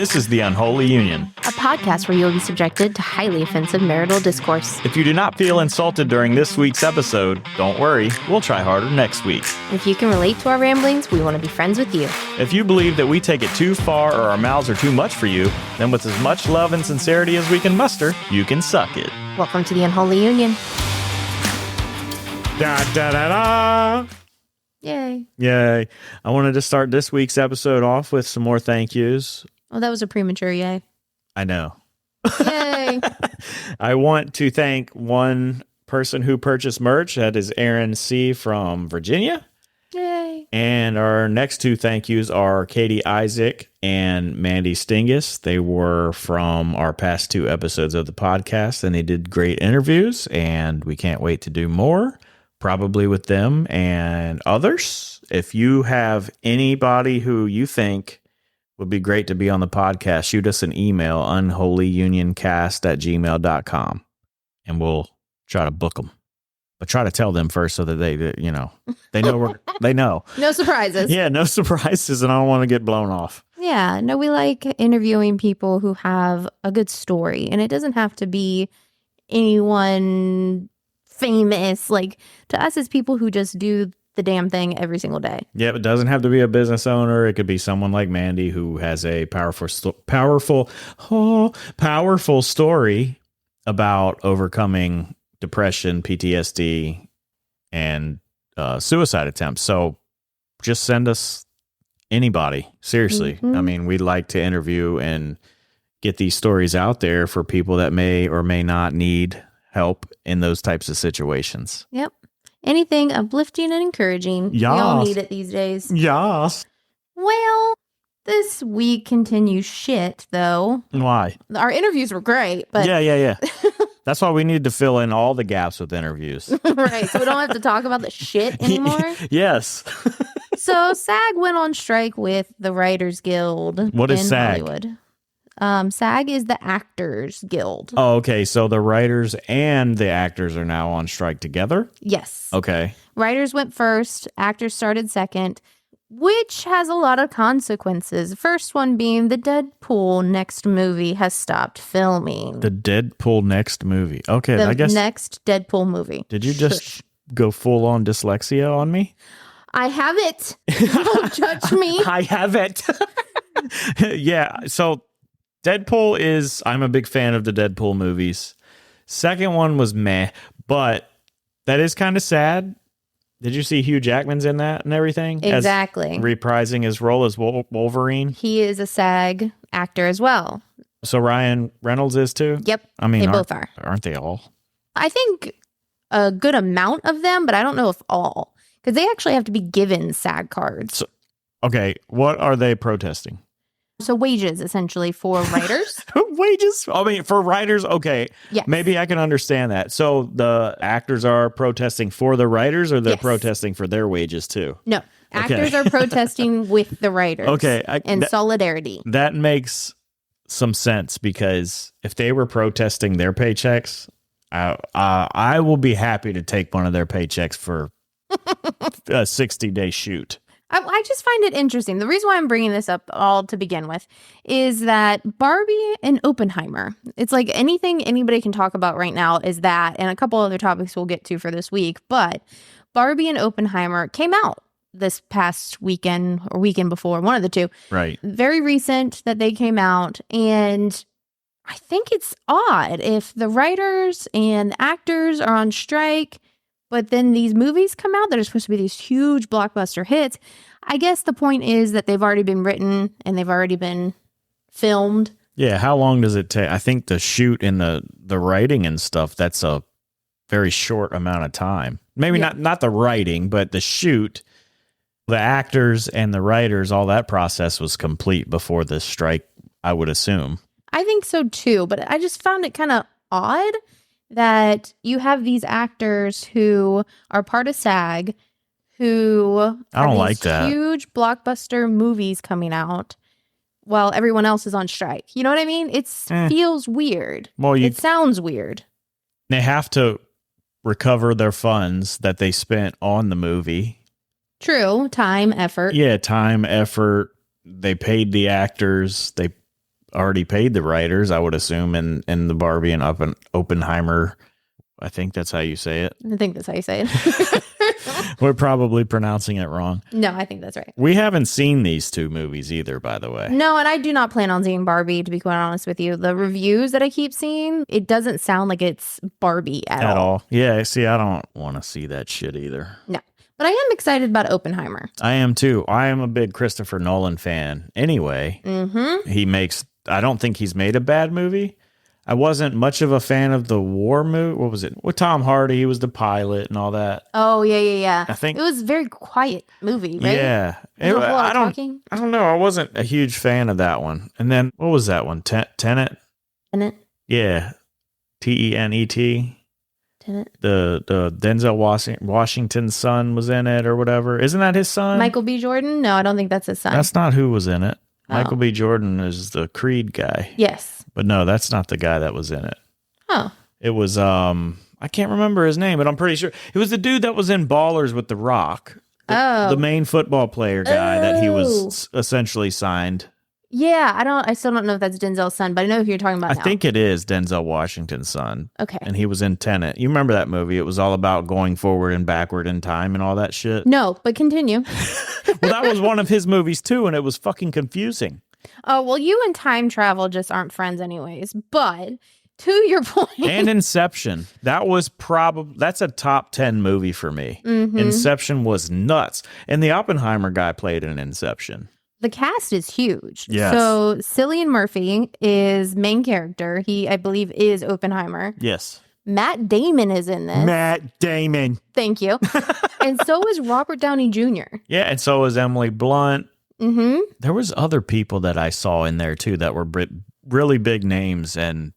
This is The Unholy Union, a podcast where you'll be subjected to highly offensive marital discourse. If you do not feel insulted during this week's episode, don't worry, we'll try harder next week. If you can relate to our ramblings, we want to be friends with you. If you believe that we take it too far or our mouths are too much for you, then with as much love and sincerity as we can muster, you can suck it. Welcome to The Unholy Union. Da da da da! Yay. Yay. I wanted to start this week's episode off with some more thank yous. Oh, that was a premature yay. I know. Yay. I want to thank one person who purchased merch. That is Aaron C. from Virginia. Yay. And our next two thank yous are Katie Isaac and Mandy Stingus. They were from our past two episodes of the podcast, and they did great interviews, and we can't wait to do more, probably with them and others. If you have anybody who you think would be great to be on the podcast, shoot us an email, unholyunioncast@gmail.com, and we'll try to book them. But try to tell them first so that they know they know. No surprises. Yeah, no surprises, and I don't want to get blown off. Yeah, no, we like interviewing people who have a good story, and it doesn't have to be anyone famous. Like, to us, it's people who just do the damn thing every single day. Yeah, it doesn't have to be a business owner. It could be someone like Mandy who has a powerful story about overcoming depression, PTSD, and suicide attempts. So just send us anybody. Seriously. Mm-hmm. I mean, we'd like to interview and get these stories out there for people that may or may not need help in those types of situations. Yep. Anything uplifting and encouraging. Yes. We all need it these days. Yes. Well, this week continues shit, though. Why? Our interviews were great, but... Yeah. That's why we need to fill in all the gaps with interviews. Right, so we don't have to talk about the shit anymore. Yes. So SAG went on strike with the Writers Guild. What is SAG? Hollywood. SAG is the Actors Guild. Oh, okay. So the writers and the actors are now on strike together? Yes. Okay. Writers went first, actors started second, which has a lot of consequences. The first one being the Deadpool next movie has stopped filming. The Deadpool next movie. Okay, I guess. Next Deadpool movie. Did you just go full on dyslexia on me? I have it. Don't judge me. I have it. Yeah. So Deadpool I'm a big fan of the Deadpool movies. Second one was meh, but that is kind of sad. Did you see Hugh Jackman's in that and everything? Exactly. Reprising his role as Wolverine. He is a SAG actor as well. So Ryan Reynolds is too? Yep. I mean, they both are. Aren't they all? I think a good amount of them, but I don't know if all. Because they actually have to be given SAG cards. So, okay, what are they protesting? So wages, essentially, for writers. Wages? I mean, for writers, okay. Yes. Maybe I can understand that. So the actors are protesting for the writers, or they're Yes. protesting for their wages too? No. Actors are protesting with the writers. Okay. In solidarity. That makes some sense, because if they were protesting their paychecks, I will be happy to take one of their paychecks for a 60-day shoot. I just find it interesting. The reason why I'm bringing this up all to begin with is that Barbie and Oppenheimer, it's like anything anybody can talk about right now is that, and a couple other topics we'll get to for this week, but Barbie and Oppenheimer came out this past weekend or weekend before, one of the two. Right. Very recent that they came out, and I think it's odd if the writers and actors are on strike, but then these movies come out that are supposed to be these huge blockbuster hits. I guess the point is that they've already been written and they've already been filmed. Yeah, how long does it take? I think the shoot and the writing and stuff, that's a very short amount of time. Maybe not the writing, but the shoot, the actors and the writers, all that process was complete before the strike, I would assume. I think so too, but I just found it kind of odd that you have these actors who are part of SAG who I don't like that. Huge blockbuster movies coming out while everyone else is on strike. You know what I mean? It feels weird. Well, it sounds weird. They have to recover their funds that they spent on the movie. True. Time, effort. Yeah, time, effort. They paid the actors. They already paid the writers, I would assume, in the Barbie and Oppenheimer. I think that's how you say it. I think that's how you say it. We're probably pronouncing it wrong. No, I think that's right. We haven't seen these two movies either, by the way. No, and I do not plan on seeing Barbie, to be quite honest with you. The reviews that I keep seeing, it doesn't sound like it's Barbie at all. Yeah, see, I don't want to see that shit either. No. But I am excited about Oppenheimer. I am too. I am a big Christopher Nolan fan. Anyway, I don't think he's made a bad movie. I wasn't much of a fan of the war movie. What was it? With Tom Hardy, he was the pilot and all that. Oh, yeah. I think it was a very quiet movie, right? Yeah. I don't know. I wasn't a huge fan of that one. And then, what was that one? Tenet? Tenet? Yeah. Tenet. Tenet. The Denzel Washington's son was in it or whatever. Isn't that his son? Michael B. Jordan? No, I don't think that's his son. That's not who was in it. Oh. Michael B. Jordan is the Creed guy. Yes. But no, that's not the guy that was in it. Oh. It was, I can't remember his name, but I'm pretty sure. It was the dude that was in Ballers with The Rock. The main football player guy that he was essentially signed. Yeah, I still don't know if that's Denzel's son, but I know who you're talking about now. I think it is Denzel Washington's son. Okay. And he was in Tenet. You remember that movie? It was all about going forward and backward in time and all that shit. No, but continue. Well, that was one of his movies too, and it was fucking confusing. Oh, well, you and time travel just aren't friends anyways. But to your point. And Inception. That's a top 10 movie for me. Mm-hmm. Inception was nuts. And the Oppenheimer guy played in Inception. The cast is huge. Yes. So Cillian Murphy is main character. He, I believe, is Oppenheimer. Yes. Matt Damon is in this. Matt Damon. Thank you. And so is Robert Downey Jr. Yeah, and so is Emily Blunt. Mm-hmm. There was other people that I saw in there too that were really big names, and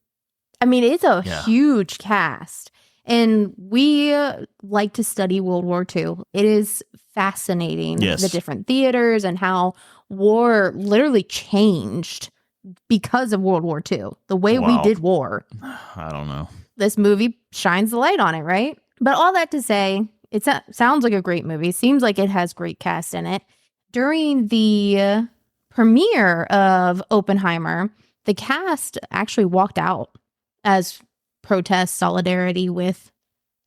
I mean, it's a huge cast. And we like to study World War II. It is fascinating, the different theaters and how war literally changed because of World War II. The way we did war. I don't know. This movie shines the light on it, right? But all that to say, it sounds like a great movie. Seems like it has great cast in it. During the premiere of Oppenheimer, the cast actually walked out as protest solidarity with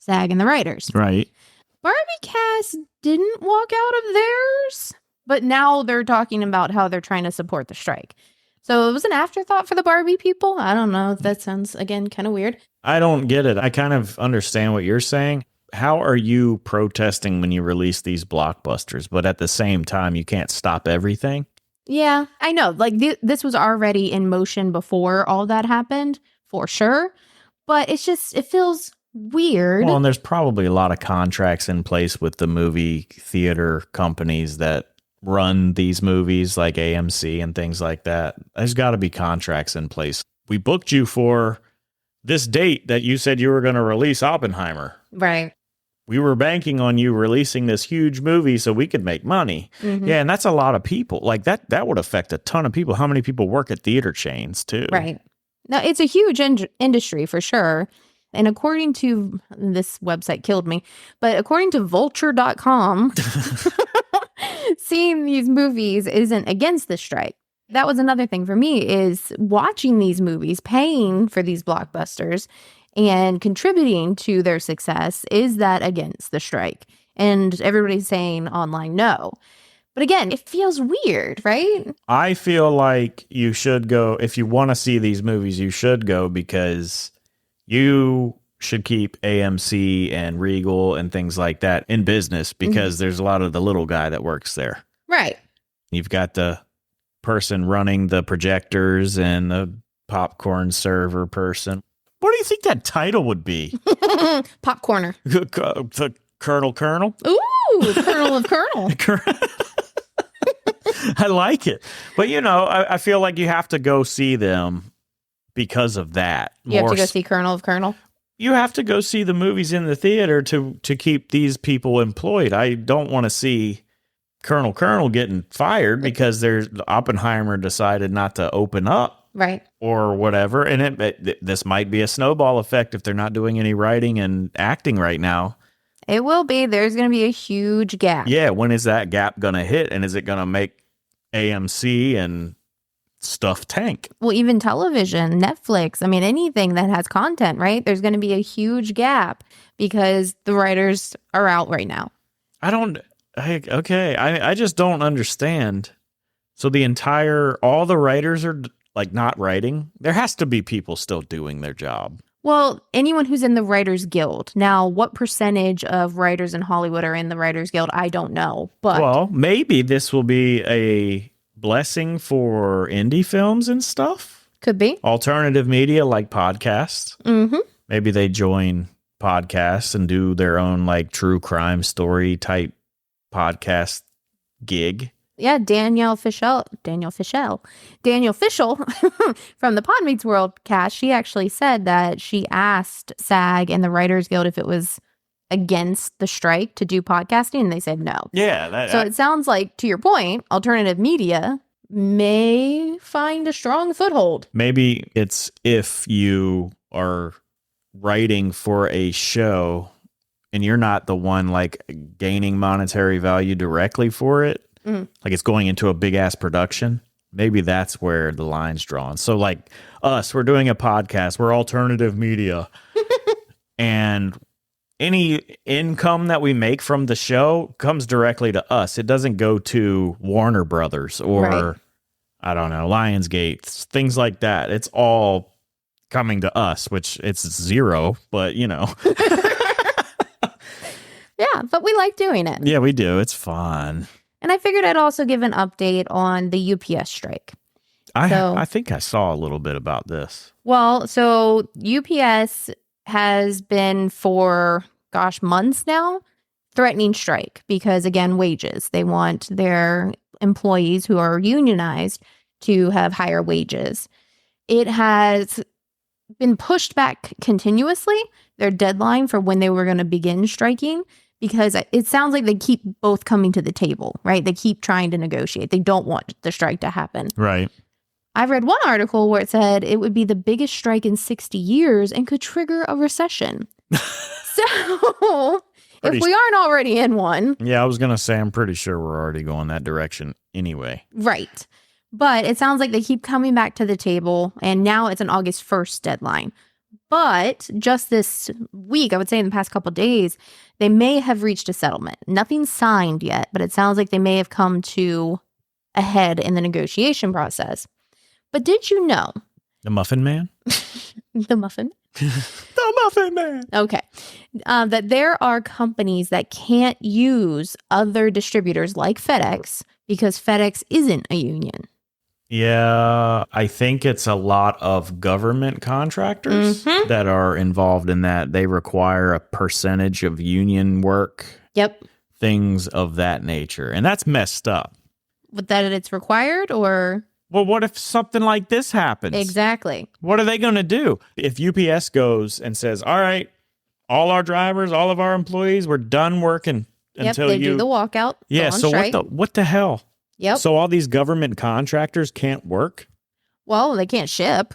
SAG and the writers. Right. Barbie cast didn't walk out of theirs, but now they're talking about how they're trying to support the strike. So it was an afterthought for the Barbie people. I don't know if that sounds, again, kind of weird. I don't get it. I kind of understand what you're saying. How are you protesting when you release these blockbusters, but at the same time, you can't stop everything? Yeah, I know. Like this was already in motion before all that happened, for sure. But it feels weird. Well, and there's probably a lot of contracts in place with the movie theater companies that run these movies, like AMC and things like that. There's got to be contracts in place. We booked you for this date that you said you were going to release Oppenheimer. Right. We were banking on you releasing this huge movie so we could make money. Mm-hmm. Yeah, and that's a lot of people. Like that would affect a ton of people. How many people work at theater chains too? Right. Now, it's a huge industry for sure. And according to, this website killed me, but according to vulture.com, seeing these movies isn't against the strike. That was another thing for me, is watching these movies, paying for these blockbusters and contributing to their success. Is that against the strike? And everybody's saying online no. But again, it feels weird, right? I feel like you should go. If you want to see these movies, you should go, because you should keep AMC and Regal and things like that in business, because there's a lot of the little guy that works there. Right. You've got the person running the projectors and the popcorn server person. What do you think that title would be? Popcorner. The Colonel? Ooh, Colonel of Colonel. I like it. But, I feel like you have to go see them because of that. You have to go see Colonel of Colonel? You have to go see the movies in the theater to keep these people employed. I don't want to see Colonel getting fired because Oppenheimer decided not to open up. Right. Or whatever. And this might be a snowball effect if they're not doing any writing and acting right now. It will be. There's going to be a huge gap. Yeah. When is that gap going to hit? And is it going to make AMC and stuff tank. Well, even television, Netflix, I mean, anything that has content, right? There's going to be a huge gap because the writers are out right now. I just don't understand. So all the writers are like not writing. There has to be people still doing their job. Well, anyone who's in the Writers Guild. Now, what percentage of writers in Hollywood are in the Writers Guild? I don't know. But well, maybe this will be a blessing for indie films and stuff. Could be. Alternative media like podcasts. Mm-hmm. Maybe they join podcasts and do their own like true crime story type podcast gig. Yeah, Danielle Fishel from the Pod Meets World cast, she actually said that she asked SAG and the Writers Guild if it was against the strike to do podcasting, and they said no. Yeah. So it sounds like, to your point, alternative media may find a strong foothold. Maybe it's if you are writing for a show and you're not the one like gaining monetary value directly for it. Like it's going into a big ass production. Maybe that's where the line's drawn. So like us, we're doing a podcast. We're alternative media. And any income that we make from the show comes directly to us. It doesn't go to Warner Brothers or, right. I don't know, Lionsgate, things like that. It's all coming to us, which it's zero, but you know. Yeah, but we like doing it. Yeah, we do. It's fun. And I figured I'd also give an update on the UPS strike. I think I saw a little bit about this. Well, so UPS has been for, months now, threatening strike because, again, wages. They want their employees who are unionized to have higher wages. It has been pushed back continuously, their deadline for when they were going to begin striking, because it sounds like they keep both coming to the table, right? They keep trying to negotiate. They don't want the strike to happen. Right. I've read one article where it said it would be the biggest strike in 60 years and could trigger a recession. So if we aren't already in one. Yeah, I was going to say, I'm pretty sure we're already going that direction anyway. Right. But it sounds like they keep coming back to the table, and now it's an August 1st deadline. But just this week, I would say in the past couple of days, they may have reached a settlement. Nothing's signed yet, but it sounds like they may have come to a head in the negotiation process. But did you know? The Muffin Man? The Muffin? The Muffin Man. Okay. That there are companies that can't use other distributors like FedEx because FedEx isn't a union. Yeah, I think it's a lot of government contractors that are involved in that. They require a percentage of union work. Yep. Things of that nature. And that's messed up. But that it's required, or? Well, what if something like this happens? Exactly. What are they going to do? If UPS goes and says, all right, all our drivers, all of our employees, we're done working until they do the walkout. Yeah, so what the hell? Yep. So all these government contractors can't work? Well, they can't ship.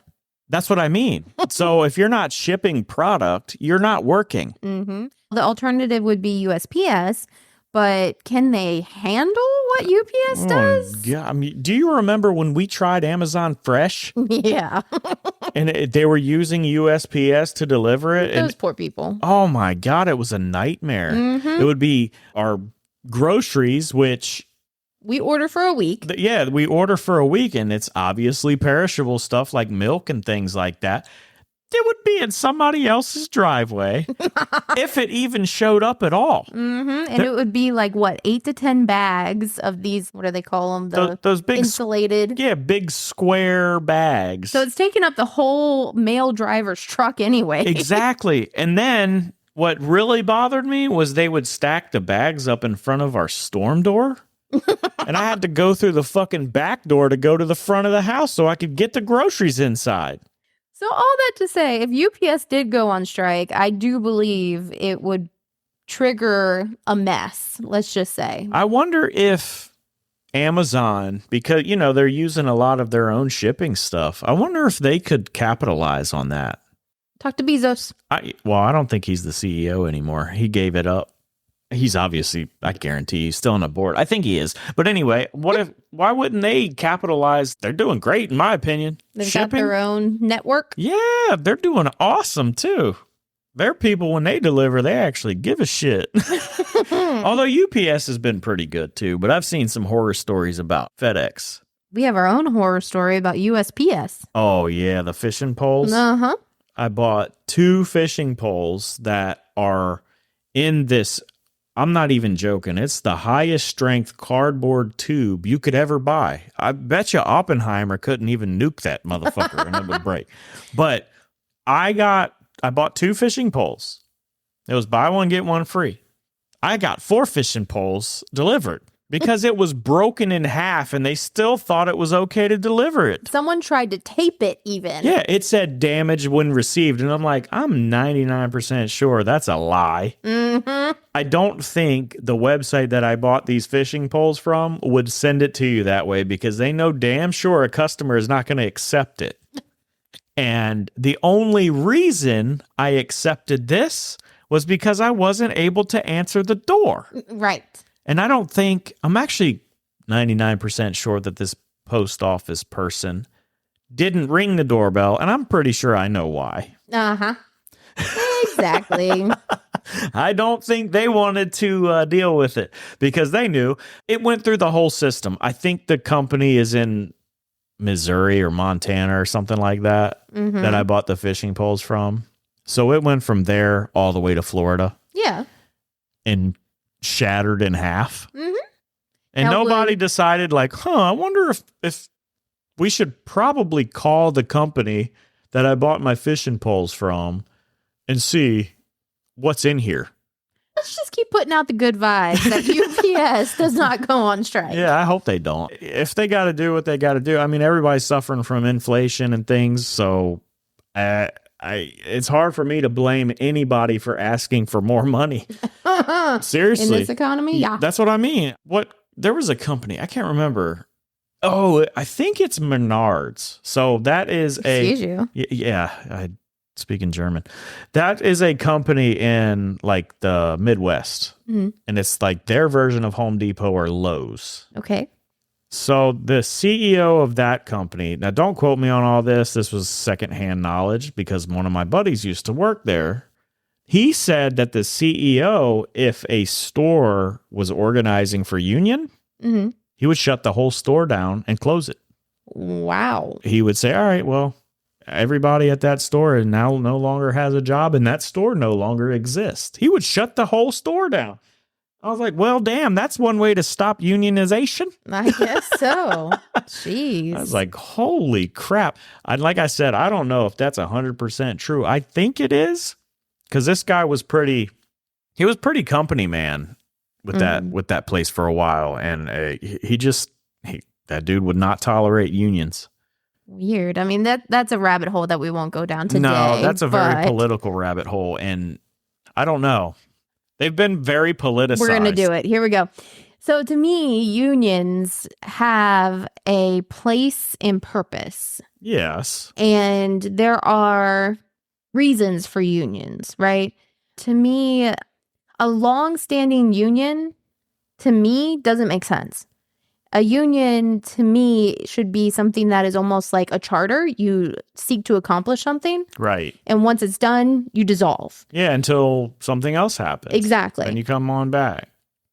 That's what I mean. So if you're not shipping product, you're not working. Mm-hmm. The alternative would be USPS, but can they handle what UPS does? Yeah, I mean, do you remember when we tried Amazon Fresh? Yeah. And they were using USPS to deliver it. Those poor people. Oh my God, it was a nightmare. Mm-hmm. It would be our groceries, which... we order for a week. Yeah, we order for a week, and it's obviously perishable stuff like milk and things like that. It would be in somebody else's driveway if it even showed up at all. Mm-hmm. And it would be like, 8 to 10 bags of these, what do they call them? Those big insulated. Yeah, big square bags. So it's taking up the whole male driver's truck anyway. Exactly. And then what really bothered me was they would stack the bags up in front of our storm door. And I had to go through the fucking back door to go to the front of the house so I could get the groceries inside. So all that to say, if UPS did go on strike, I do believe it would trigger a mess, let's just say. I wonder if Amazon, because, they're using a lot of their own shipping stuff, I wonder if they could capitalize on that. Talk to Bezos. I don't think he's the CEO anymore. He gave it up. He's obviously, I guarantee he's still on the board. I think he is. But anyway, why wouldn't they capitalize? They're doing great, in my opinion. They've got their own network. Yeah, they're doing awesome, too. Their people, when they deliver, they actually give a shit. Although UPS has been pretty good, too. But I've seen some horror stories about FedEx. We have our own horror story about USPS. Oh, yeah, the fishing poles. Uh-huh. I bought 2 fishing poles that are in this, I'm not even joking, it's the highest strength cardboard tube you could ever buy. I bet you Oppenheimer couldn't even nuke that motherfucker and it would break. But I bought 2 fishing poles. It was buy one, get one free. I got 4 fishing poles delivered because it was broken in half and they still thought it was okay to deliver it. Someone tried to tape it even. Yeah, it said damage when received. And I'm like, I'm 99% sure that's a lie. Mm-hmm. I don't think the website that I bought these fishing poles from would send it to you that way because they know damn sure a customer is not going to accept it. And the only reason I accepted this was because I wasn't able to answer the door. Right. And I'm actually 99% sure that this post office person didn't ring the doorbell, and I'm pretty sure I know why. Uh-huh. Exactly. I don't think they wanted to deal with it because they knew it went through the whole system. I think the company is in Missouri or Montana or something like that, that I bought the fishing poles from. So it went from there all the way to Florida. Yeah. And shattered in half. Mm-hmm. And nobody decided like, I wonder if we should probably call the company that I bought my fishing poles from and see what's in here. Let's just keep putting out the good vibes that UPS does not go on strike. Yeah, I hope they don't. If they got to do what they got to do. I mean, everybody's suffering from inflation and things, so it's hard for me to blame anybody for asking for more money. Seriously. In this economy, yeah. That's what I mean. There was a company, I can't remember. Oh, I think it's Menards. So that is Excuse you. Yeah, I speak in German. That is a company in like the Midwest. Mm-hmm. And it's like their version of Home Depot or Lowe's. Okay. So the CEO of that company, now don't quote me on all this. This was secondhand knowledge because one of my buddies used to work there. He said that the CEO, if a store was organizing for union, he would shut the whole store down and close it. Wow. He would say, all right, well, everybody at that store now no longer has a job and that store no longer exists. He would shut the whole store down. I was like, well, damn, that's one way to stop unionization. I guess so. Jeez. I was like, holy crap. Like I said, I don't know if that's 100% true. I think it is because this guy was pretty company man with that place for a while. And that dude would not tolerate unions. Weird. I mean, that's a rabbit hole that we won't go down today. No, that's a very political rabbit hole. And I don't know. They've been very politicized. We're going to do it. Here we go. So to me, unions have a place and purpose. Yes. And there are reasons for unions, right? To me, a long-standing union, to me, doesn't make sense. A union, to me, should be something that is almost like a charter. You seek to accomplish something. Right. And once it's done, you dissolve. Yeah, until something else happens. Exactly. And you come on back.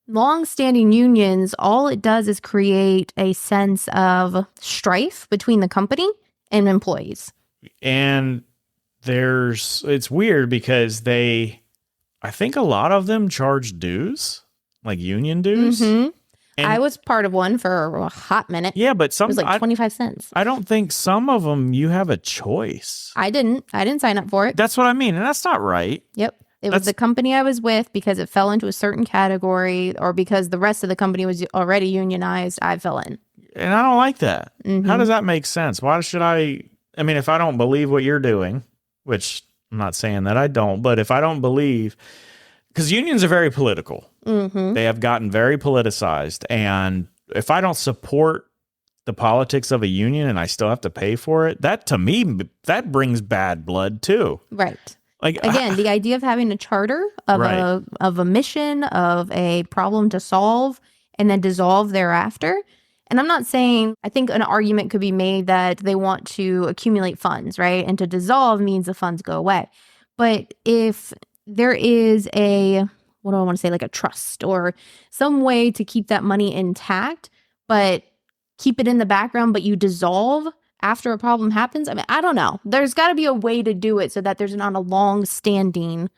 Long-standing unions, all it does is create a sense of strife between the company and employees. And it's weird because I think a lot of them charge dues, like union dues. Mm-hmm. I was part of one for a hot minute. Yeah, but it was like 25 cents. I don't think some of them you have a choice. I didn't sign up for it. That's what I mean. And that's not right. Yep. It was the company I was with because it fell into a certain category or because the rest of the company was already unionized. I fell in. And I don't like that. Mm-hmm. How does that make sense? Why should I mean, if I don't believe what you're doing, which I'm not saying that I don't, but if I don't believe, because unions are very political. Mm-hmm. They have gotten very politicized. And if I don't support the politics of a union and I still have to pay for it, that to me, that brings bad blood too. Right. Like Again, the idea of having a charter of Right. a mission, of a problem to solve, and then dissolve thereafter. And I'm not saying, I think an argument could be made that they want to accumulate funds, right? And to dissolve means the funds go away. But if there is what do I want to say, like a trust or some way to keep that money intact, but keep it in the background, but you dissolve after a problem happens. I mean, I don't know. There's got to be a way to do it so that there's not a long-standing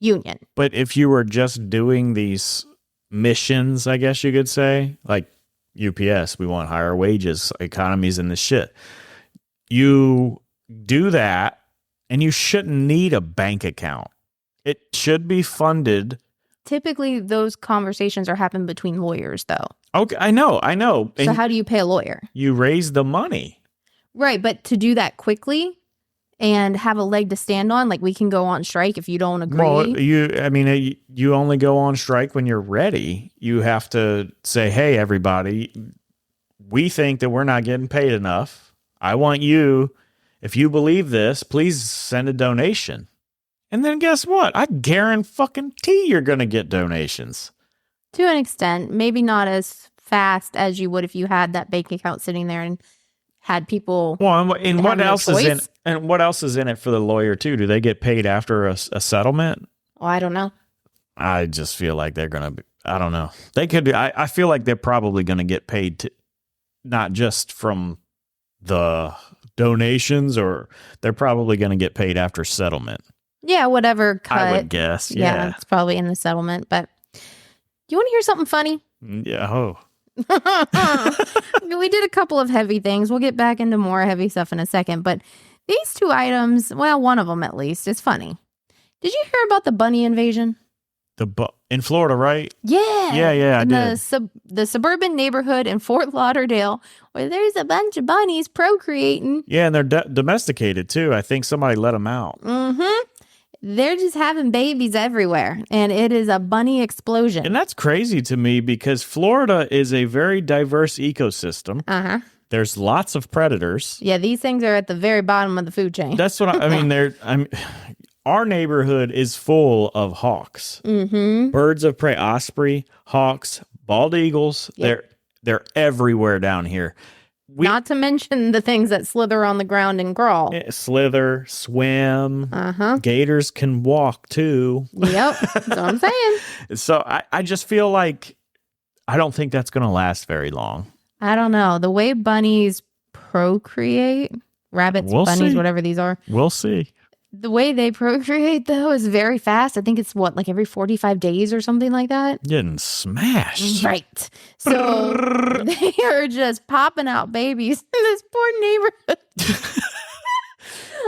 union. But if you were just doing these missions, I guess you could say, like UPS, we want higher wages, economies in the shit. You do that and you shouldn't need a bank account. It should be funded. Typically, those conversations are happening between lawyers, though. Okay, I know. So how do you pay a lawyer? You raise the money. Right, but to do that quickly and have a leg to stand on, like we can go on strike if you don't agree. Well, you only go on strike when you're ready. You have to say, hey, everybody, we think that we're not getting paid enough. I want you, if you believe this, please send a donation. And then guess what? I guarantee you're going to get donations. To an extent, maybe not as fast as you would if you had that bank account sitting there and had people. Well, and what else is in? And what else is in it for the lawyer too? Do they get paid after a settlement? Oh, I don't know. I just feel like they're gonna be. I don't know. They could be. I feel like they're probably gonna get paid not just from the donations, or they're probably gonna get paid after settlement. Yeah, whatever cut. I would guess. Yeah, it's probably in the settlement. But you want to hear something funny? Yeah. Oh. We did a couple of heavy things. We'll get back into more heavy stuff in a second. But these two items, well, one of them at least, is funny. Did you hear about the bunny invasion? In Florida, right? Yeah. Yeah, I did. The suburban neighborhood in Fort Lauderdale where there's a bunch of bunnies procreating. Yeah, and they're domesticated too. I think somebody let them out. Mm-hmm. They're just having babies everywhere, and it is a bunny explosion. And that's crazy to me because Florida is a very diverse ecosystem. Uh-huh. There's lots of predators. Yeah, these things are at the very bottom of the food chain. That's what I mean. Our neighborhood is full of hawks, birds of prey, osprey, hawks, bald eagles. Yep. They're everywhere down here. Not to mention the things that slither on the ground and crawl. Slither, swim. Gators can walk too. Yep, that's what I'm saying. So I just feel like I don't think that's going to last very long. I don't know. The way bunnies procreate, rabbits, bunnies, whatever these are. We'll see. The way they procreate, though, is very fast. I think it's like every 45 days or something like that. Getting smashed. Right. So they are just popping out babies in this poor neighborhood.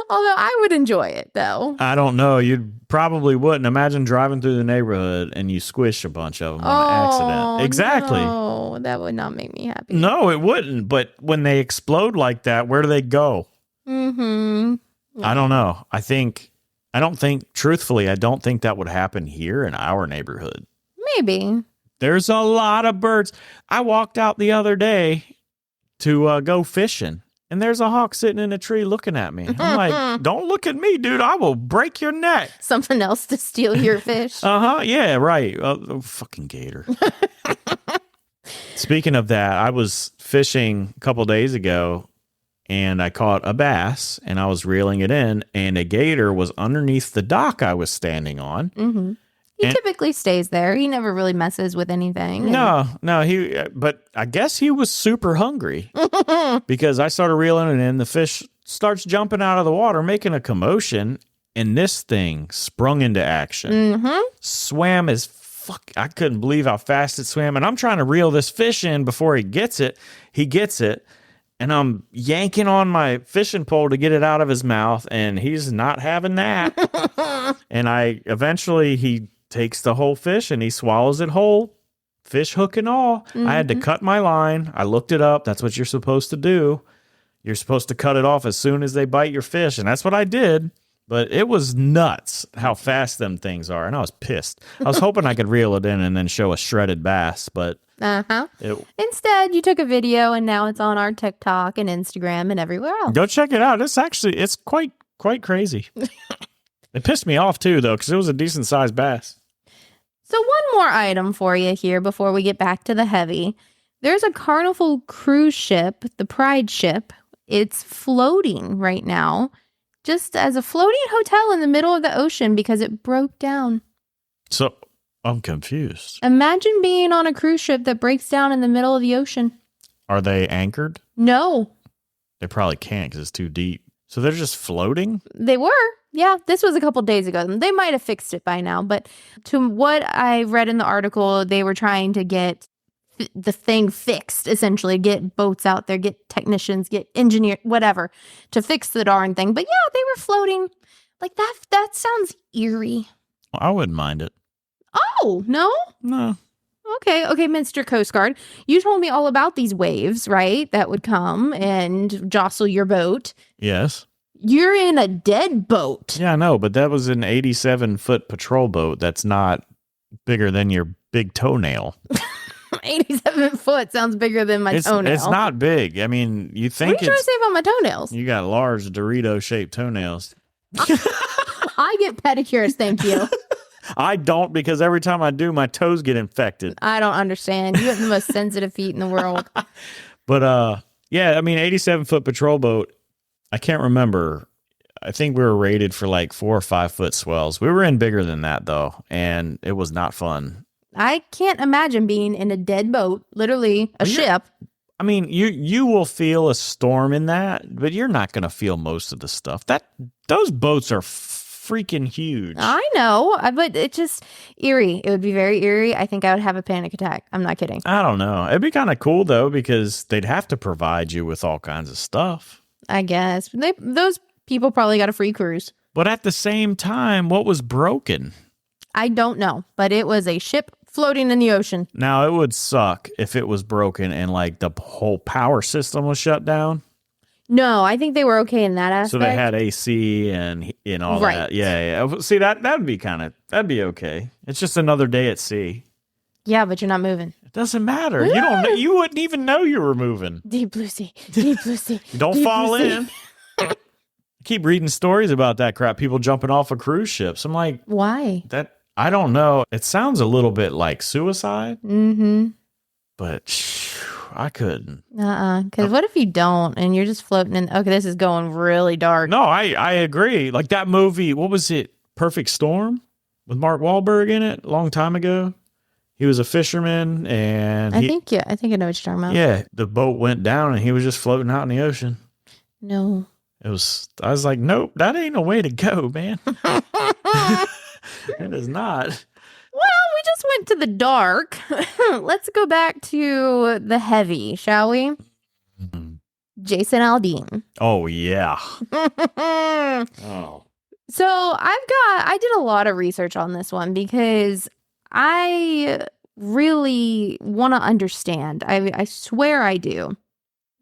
Although I would enjoy it, though. I don't know. You probably wouldn't. Imagine driving through the neighborhood and you squish a bunch of them on accident. Exactly. No, that would not make me happy. No, it wouldn't. But when they explode like that, where do they go? Mm-hmm. I don't know. Truthfully, I don't think that would happen here in our neighborhood. Maybe. There's a lot of birds. I walked out the other day to go fishing, and there's a hawk sitting in a tree looking at me. I'm like, don't look at me, dude. I will break your neck. Something else to steal your fish. Yeah, right. Fucking gator. Speaking of that, I was fishing a couple days ago, and I caught a bass, and I was reeling it in, and a gator was underneath the dock I was standing on. Mm-hmm. He typically stays there. He never really messes with anything. No, but I guess he was super hungry because I started reeling it in. The fish starts jumping out of the water, making a commotion, and this thing sprung into action. Mm-hmm. Swam as fuck. I couldn't believe how fast it swam, and I'm trying to reel this fish in before he gets it. He gets it. And I'm yanking on my fishing pole to get it out of his mouth, and he's not having that. And he takes the whole fish and he swallows it whole, fish hook and all. Mm-hmm. I had to cut my line. I looked it up. That's what you're supposed to do. You're supposed to cut it off as soon as they bite your fish, and that's what I did. But it was nuts how fast them things are, and I was pissed. I was hoping I could reel it in and then show a shredded bass, but instead, you took a video, and now it's on our TikTok and Instagram and everywhere else. Go check it out. It's quite crazy. It pissed me off too, though, because it was a decent sized bass. So one more item for you here before we get back to the heavy. There's a Carnival cruise ship, the Pride ship. It's floating right now, just as a floating hotel in the middle of the ocean because it broke down. So I'm confused. Imagine being on a cruise ship that breaks down in the middle of the ocean. Are they anchored? No. They probably can't because it's too deep. So they're just floating? They were. Yeah, this was a couple days ago. They might have fixed it by now. But to what I read in the article, they were trying to get the thing fixed, essentially. Get boats out there, get technicians, get engineers, whatever, to fix the darn thing. But yeah, they were floating. Like that sounds eerie. I wouldn't mind it. Oh, no? No. Okay, Mr. Coast Guard. You told me all about these waves, right? That would come and jostle your boat. Yes. You're in a dead boat. Yeah, I know, but that was an 87-foot patrol boat that's not bigger than your big toenail. 87 foot sounds bigger than my toenail. It's not big. I mean, you think what are you trying to say about my toenails? You got large Dorito-shaped toenails. I get pedicures, thank you. I don't, because every time I do, my toes get infected. I don't understand. You have the most sensitive feet in the world. But, yeah, I mean, 87-foot patrol boat, I can't remember. I think we were rated for like 4 or 5 foot swells. We were in bigger than that, though, and it was not fun. I can't imagine being in a dead boat, literally a ship. I mean, you will feel a storm in that, but you're not going to feel most of the stuff. Those boats are freaking huge. I know, but it's just eerie. It would be very eerie. I think I would have a panic attack. I'm not kidding. I don't know. It'd be kind of cool, though, because they'd have to provide you with all kinds of stuff. I guess. Those people probably got a free cruise. But at the same time, what was broken? I don't know, but it was a ship floating in the ocean. Now, it would suck if it was broken and like the whole power system was shut down. No, I think they were okay in that aspect. So they had AC and all right. that. Yeah. See, that'd be okay. It's just another day at sea. Yeah, but you're not moving. It doesn't matter. You wouldn't even know you were moving. Deep blue sea. Deep blue sea. Don't fall in. I keep reading stories about that crap. People jumping off of cruise ships. I'm like, why? I don't know. It sounds a little bit like suicide. Mm-hmm. But I couldn't. Because what if you don't and you're just floating in? Okay, this is going really dark. No, I agree. Like that movie, what was it? Perfect Storm with Mark Wahlberg in it a long time ago. He was a fisherman and I think I know what you're talking about. Yeah, the boat went down and he was just floating out in the ocean. No. I was like, nope, that ain't a way to go, man. It is not. Well, we just went to the dark. Let's go back to the heavy, shall we? Mm-hmm. Jason Aldean. Oh, yeah. Oh. So I did a lot of research on this one because I really want to understand. I swear I do.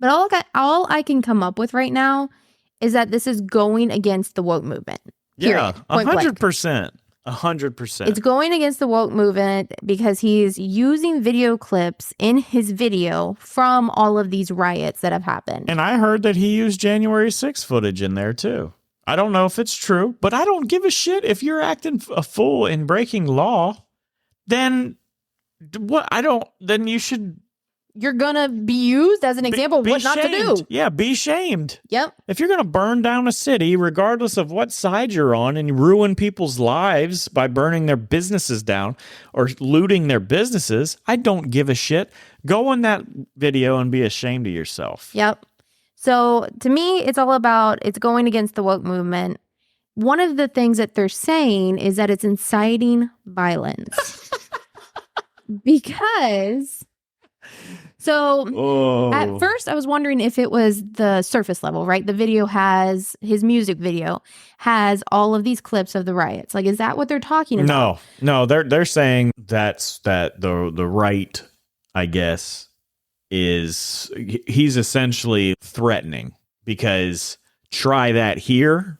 But all I can come up with right now is that this is going against the woke movement. Yeah, 100%. 100%. It's going against the woke movement because he's using video clips in his video from all of these riots that have happened. And I heard that he used January 6th footage in there too. I don't know if it's true, but I don't give a shit if you're acting a fool in breaking law. Then what? Then you should. You're going to be used as an example of what not to do. Yeah, be shamed. Yep. If you're going to burn down a city, regardless of what side you're on, and ruin people's lives by burning their businesses down or looting their businesses, I don't give a shit. Go in that video and be ashamed of yourself. Yep. So to me, it's all about, it's going against the woke movement. One of the things that they're saying is that it's inciting violence. Because... So at first I was wondering if it was the surface level, right? The video has, his music video has all of these clips of the riots. Like, is that what they're talking about? No, they're saying that the right, I guess, is he's essentially threatening because try that here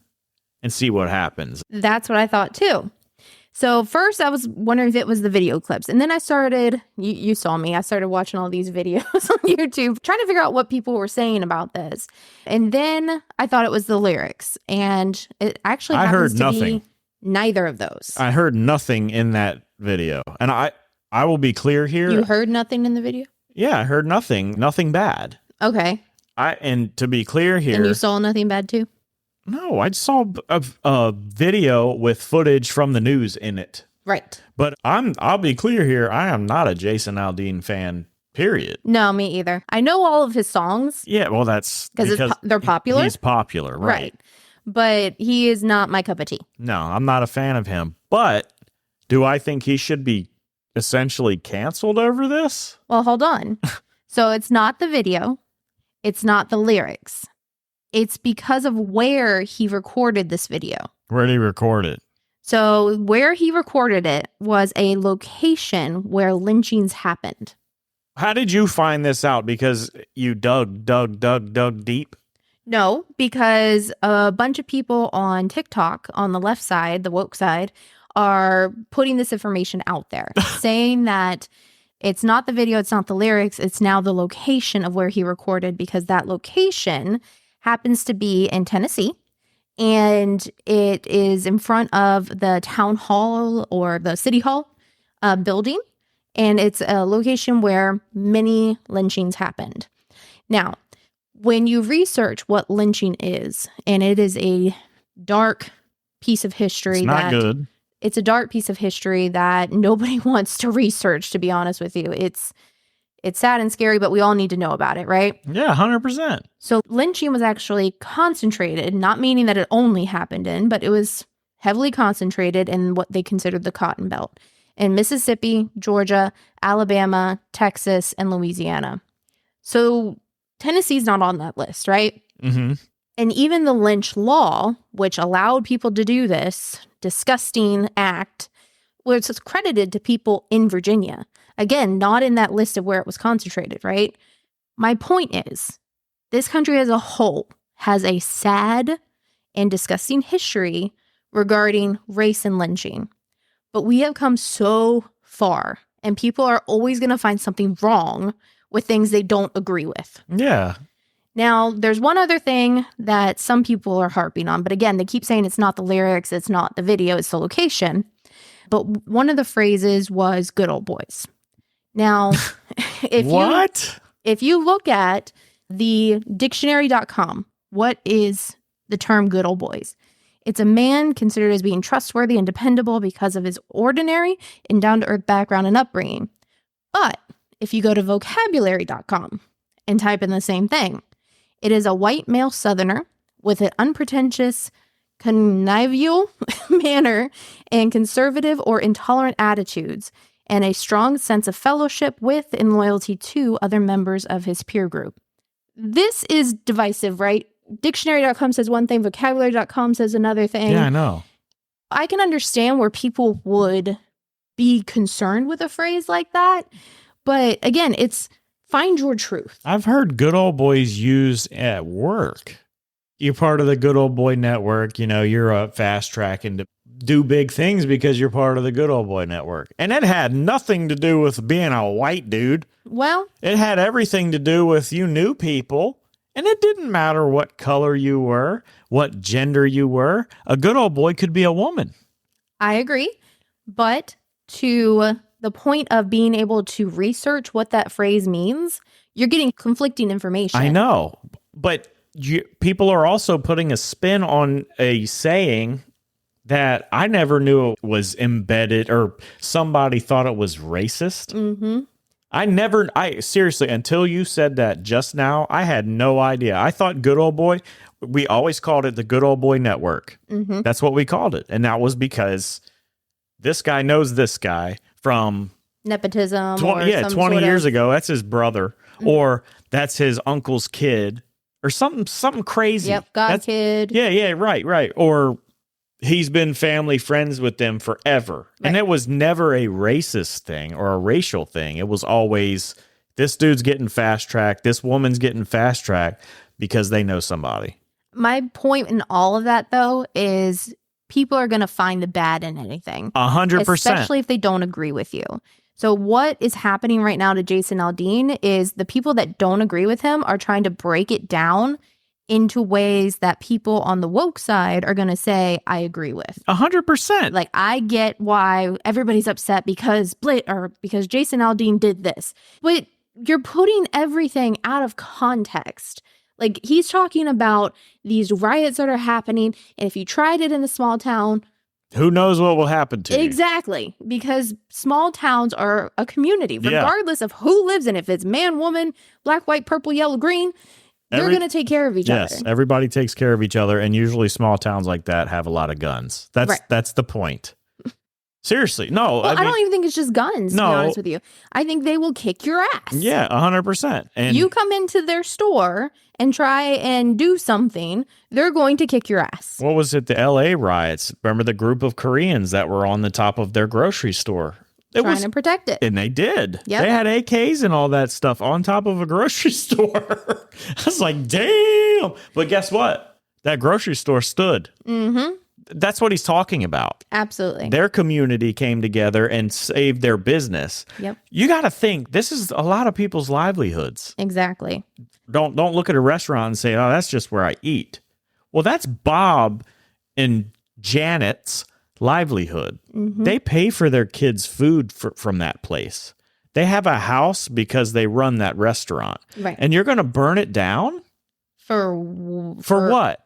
and see what happens. That's what I thought too. So first I was wondering if it was the video clips. And then I started, you saw me, I started watching all these videos on YouTube, trying to figure out what people were saying about this. And then I thought it was the lyrics. And it actually I happens heard to nothing. be, Neither of those. I heard nothing in that video. And I will be clear here. You heard nothing in the video? Yeah, I heard nothing bad. Okay. And to be clear here. And you saw nothing bad too? No, I saw a video with footage from the news in it. Right. But I'll be clear here. I am not a Jason Aldean fan, period. No, me either. I know all of his songs. Yeah, well, that's because they're popular. He's popular, right? But he is not my cup of tea. No, I'm not a fan of him. But do I think he should be essentially canceled over this? Well, hold on. So it's not the video. It's not the lyrics. It's because of where he recorded this video. Where did he record it? So where he recorded it was a location where lynchings happened. How did you find this out? Because you dug deep? No, because a bunch of people on TikTok on the left side, the woke side, are putting this information out there, saying that it's not the video, it's not the lyrics, it's now the location of where he recorded, because that location happens to be in Tennessee, and it is in front of the town hall or the city hall building, and it's a location where many lynchings happened. Now, when you research what lynching is, and it is a dark piece of history. It's not good. It's a dark piece of history that nobody wants to research, to be honest with you. It's sad and scary, but we all need to know about it, right? Yeah, 100%. So lynching was actually concentrated, not meaning that it only happened in, but it was heavily concentrated in what they considered the Cotton Belt in Mississippi, Georgia, Alabama, Texas, and Louisiana. So Tennessee's not on that list, right? Mm-hmm. And even the lynch law, which allowed people to do this disgusting act, was credited to people in Virginia. Again, not in that list of where it was concentrated, right? My point is, this country as a whole has a sad and disgusting history regarding race and lynching. But we have come so far, and people are always going to find something wrong with things they don't agree with. Yeah. Now, there's one other thing that some people are harping on, but again, they keep saying it's not the lyrics, it's not the video, it's the location. But one of the phrases was good old boys. Now, if you look at the dictionary.com, what is the term good old boys? It's a man considered as being trustworthy and dependable because of his ordinary and down-to-earth background and upbringing. But if you go to vocabulary.com and type in the same thing, it is a white male southerner with an unpretentious, convivial manner and conservative or intolerant attitudes, and a strong sense of fellowship with and loyalty to other members of his peer group. This is divisive, right? Dictionary.com says one thing, vocabulary.com says another thing. Yeah, I know. I can understand where people would be concerned with a phrase like that. But again, it's find your truth. I've heard good old boys used at work. You're part of the good old boy network. You know, you're a fast tracking to do big things because you're part of the good old boy network. And it had nothing to do with being a white dude. Well, it had everything to do with you knew people. And it didn't matter what color you were, what gender you were. A good old boy could be a woman. I agree. But to the point of being able to research what that phrase means, you're getting conflicting information. I know. But people are also putting a spin on a saying that I never knew it was embedded or somebody thought it was racist. Mm-hmm. I seriously, until you said that just now, I had no idea. I thought good old boy, we always called it the good old boy network. Mm-hmm. That's what we called it. And that was because this guy knows this guy from nepotism. 20 years ago. That's his brother, mm-hmm. or that's his uncle's kid, or something crazy. Yep, kid. Yeah, right. Or he's been family friends with them forever. Right. And it was never a racist thing or a racial thing. It was always, this dude's getting fast-tracked, this woman's getting fast-tracked because they know somebody. My point in all of that, though, is people are going to find the bad in anything. 100%. Especially if they don't agree with you. So what is happening right now to Jason Aldean is the people that don't agree with him are trying to break it down into ways that people on the woke side are going to say, I agree with. 100%. Like, I get why everybody's upset because Jason Aldean did this. But you're putting everything out of context. Like, he's talking about these riots that are happening, and if you tried it in a small town, who knows what will happen to you? Exactly, because small towns are a community, regardless of who lives in it. If it's man, woman, black, white, purple, yellow, green, they're going to take care of each other. Yes, everybody takes care of each other, and usually small towns like that have a lot of guns. That's the point. Seriously, no. Well, I don't even think it's just guns, to be honest with you. I think they will kick your ass. Yeah, 100%. And you come into their store and try and do something, they're going to kick your ass. What was it? The LA riots. Remember the group of Koreans that were on the top of their grocery store? Trying to protect it. And they did. Yep. They had AKs and all that stuff on top of a grocery store. I was like, damn. But guess what? That grocery store stood. Mm-hmm. That's what he's talking about. Absolutely. Their community came together and saved their business. Yep. You got to think, this is a lot of people's livelihoods. Exactly. Don't look at a restaurant and say, oh, that's just where I eat. Well, that's Bob and Janet's livelihood. Mm-hmm. They pay for their kids' food from that place. They have a house because they run that restaurant. Right. And you're going to burn it down? For what?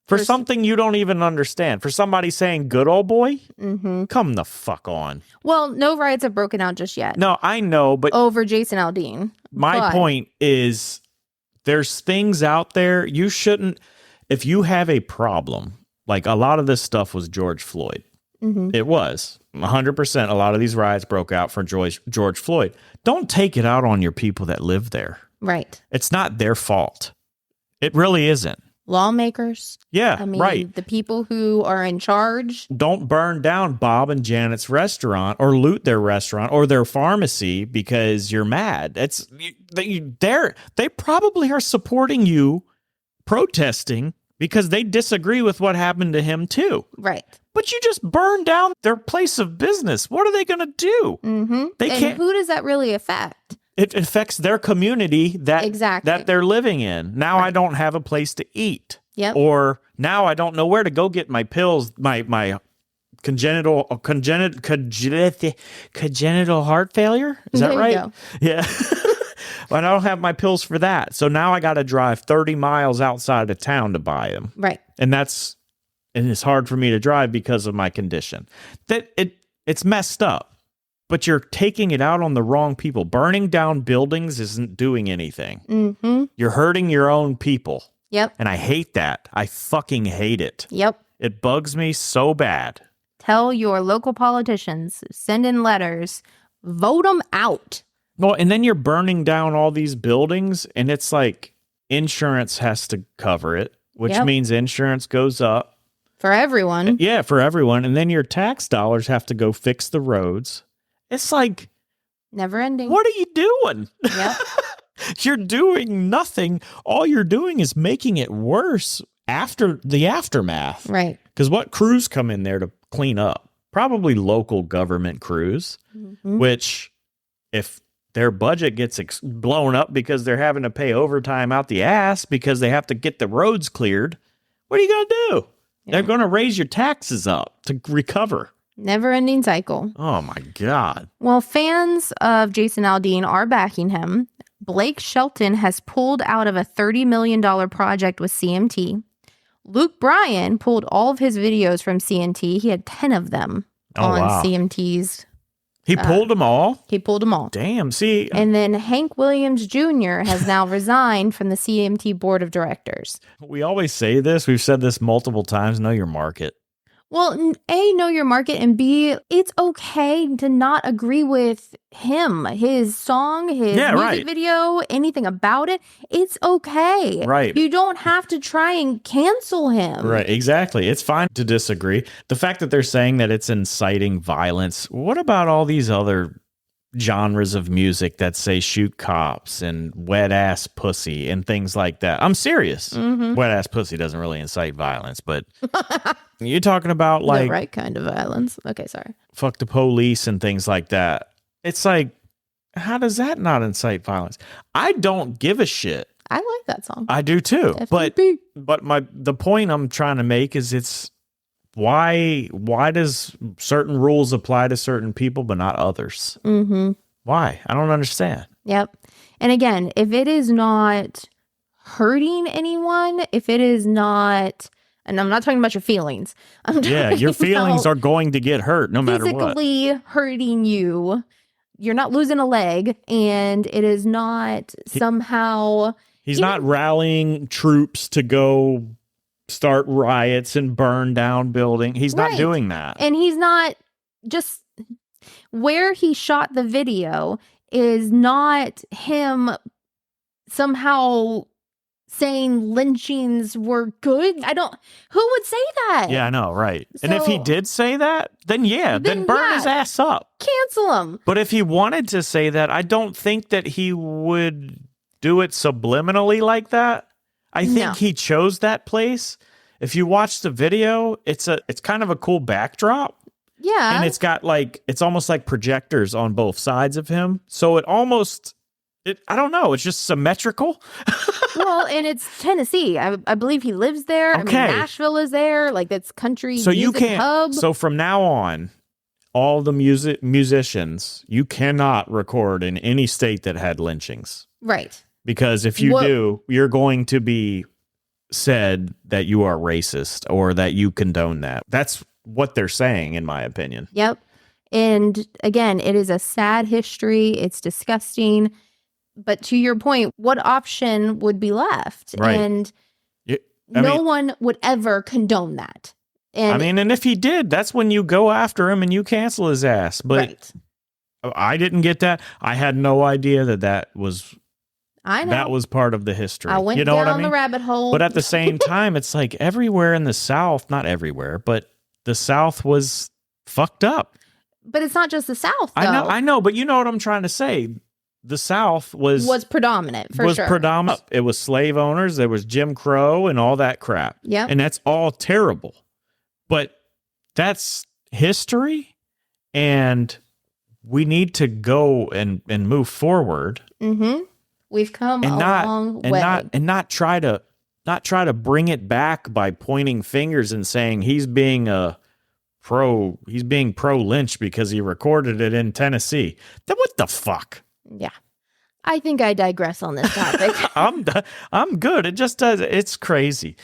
For something you don't even understand. For somebody saying, good old boy? Mm-hmm. Come the fuck on. Well, no riots have broken out just yet. No, I know, but... over Jason Aldean. My point is, there's things out there you shouldn't... If you have a problem, like a lot of this stuff was George Floyd. Mm-hmm. It was. 100%. A lot of these riots broke out for George Floyd. Don't take it out on your people that live there. Right. It's not their fault. It really isn't. Lawmakers. Yeah, I mean, right. The people who are in charge. Don't burn down Bob and Janet's restaurant or loot their restaurant or their pharmacy because you're mad. They probably are supporting you protesting because they disagree with what happened to him too. Right. But you just burn down their place of business. What are they going to do? Mm-hmm. They and can't. Who does that really affect? It affects their community that they're living in. Now I don't have a place to eat. Yep. Or now I don't know where to go get my pills, my congenital heart failure. Is that right? Go. Yeah. But I don't have my pills for that. So now I got to drive 30 miles outside of town to buy them. Right. And it's hard for me to drive because of my condition. It's messed up. But you're taking it out on the wrong people. Burning down buildings isn't doing anything. Mm-hmm. You're hurting your own people. Yep. And I hate that. I fucking hate it. Yep. It bugs me so bad. Tell your local politicians, send in letters, vote them out. Well, and then you're burning down all these buildings, and it's like insurance has to cover it, which means insurance goes up. For everyone. Yeah, for everyone. And then your tax dollars have to go fix the roads. It's like... never ending. What are you doing? Yep. You're doing nothing. All you're doing is making it worse after the aftermath. Right. Because what crews come in there to clean up? Probably local government crews, which if their budget gets blown up because they're having to pay overtime out the ass because they have to get the roads cleared, what are you going to do? Yeah. They're going to raise your taxes up to recover. Never ending cycle. Oh, my God. Well, fans of Jason Aldean are backing him. Blake Shelton has pulled out of a $30 million project with CMT. Luke Bryan pulled all of his videos from CMT. He had 10 of them on CMT's. He pulled them all? He pulled them all. Damn, see. And then Hank Williams Jr. has now resigned from the CMT board of directors. We always say this. We've said this multiple times. Know your market. Well, A, know your market, and B, it's okay to not agree with him, his song, his music video, anything about it. It's okay. Right. You don't have to try and cancel him. Right, exactly. It's fine to disagree. The fact that they're saying that it's inciting violence, what about all these other genres of music that say shoot cops and wet ass pussy and things like that? I'm serious. Wet ass pussy doesn't really incite violence, but you're talking about like the right kind of violence. Okay, sorry. Fuck the police and things like that. It's like, how does that not incite violence? I don't give a shit. I like that song. I do too. FTP. But the point I'm trying to make is it's why does certain rules apply to certain people but not others? Mm-hmm. Why? I don't understand. Yep. And again, if it is not hurting anyone, if it is not, and I'm not talking about your feelings. Your feelings are going to get hurt no matter what. Physically hurting you. You're not losing a leg, and it is not somehow. He's not rallying troops to go start riots and burn down buildings. He's not doing that. And he's not just where he shot the video is not him somehow saying lynchings were good. Who would say that? Yeah, I know, right. And if he did say that, then burn his ass up. Cancel him. But if he wanted to say that, I don't think that he would do it subliminally like that. I think he chose that place. If you watch the video, it's kind of a cool backdrop. Yeah. And it's got it's almost like projectors on both sides of him. So I don't know. It's just symmetrical. Well, and it's Tennessee. I believe he lives there. Okay. I mean, Nashville is there. That's country so music you can't. hub. So from now on, all the musicians, you cannot record in any state that had lynchings. Right. Because if you do, you're going to be said that you are racist or that you condone that. That's what they're saying, in my opinion. Yep. And again, it is a sad history. It's disgusting. But to your point, what option would be left? Right. And no one would ever condone that. And and if he did, that's when you go after him and you cancel his ass. But I didn't get that. I had no idea that was part of the history. I went down the rabbit hole. But at the same time, it's like everywhere in the South, not everywhere, but the South was fucked up. But it's not just the South, though. I know, but you know what I'm trying to say. The South was predominant, for sure. Predominant. It was slave owners. There was Jim Crow and all that crap. Yeah. And that's all terrible. But that's history, and we need to go and move forward. Mm-hmm. We've come a long way. Not try to bring it back by pointing fingers and saying he's being pro lynch because he recorded it in Tennessee. Then what the fuck? Yeah. I think I digress on this topic. I'm good. It just does. It's crazy.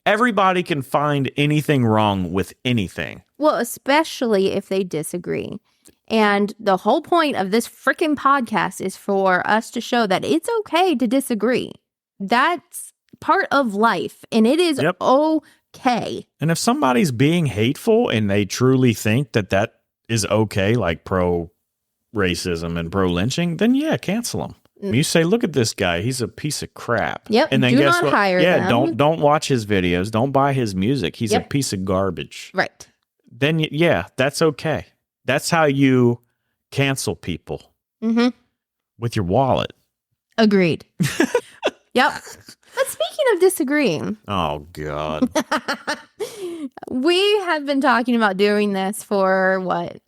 Everybody can find anything wrong with anything. Well, especially if they disagree. And the whole point of this freaking podcast is for us to show that it's okay to disagree. That's part of life, and it is okay. And if somebody's being hateful and they truly think that is okay, like pro racism and pro lynching, then cancel them. You say, look at this guy, he's a piece of crap. Yep. And then do guess not what? hire them. Don't watch his videos. Don't buy his music. He's a piece of garbage. Right. Then that's okay. That's how you cancel people. Mm-hmm. With your wallet. Agreed. Yep. But speaking of disagreeing. Oh, God. We have been talking about doing this for,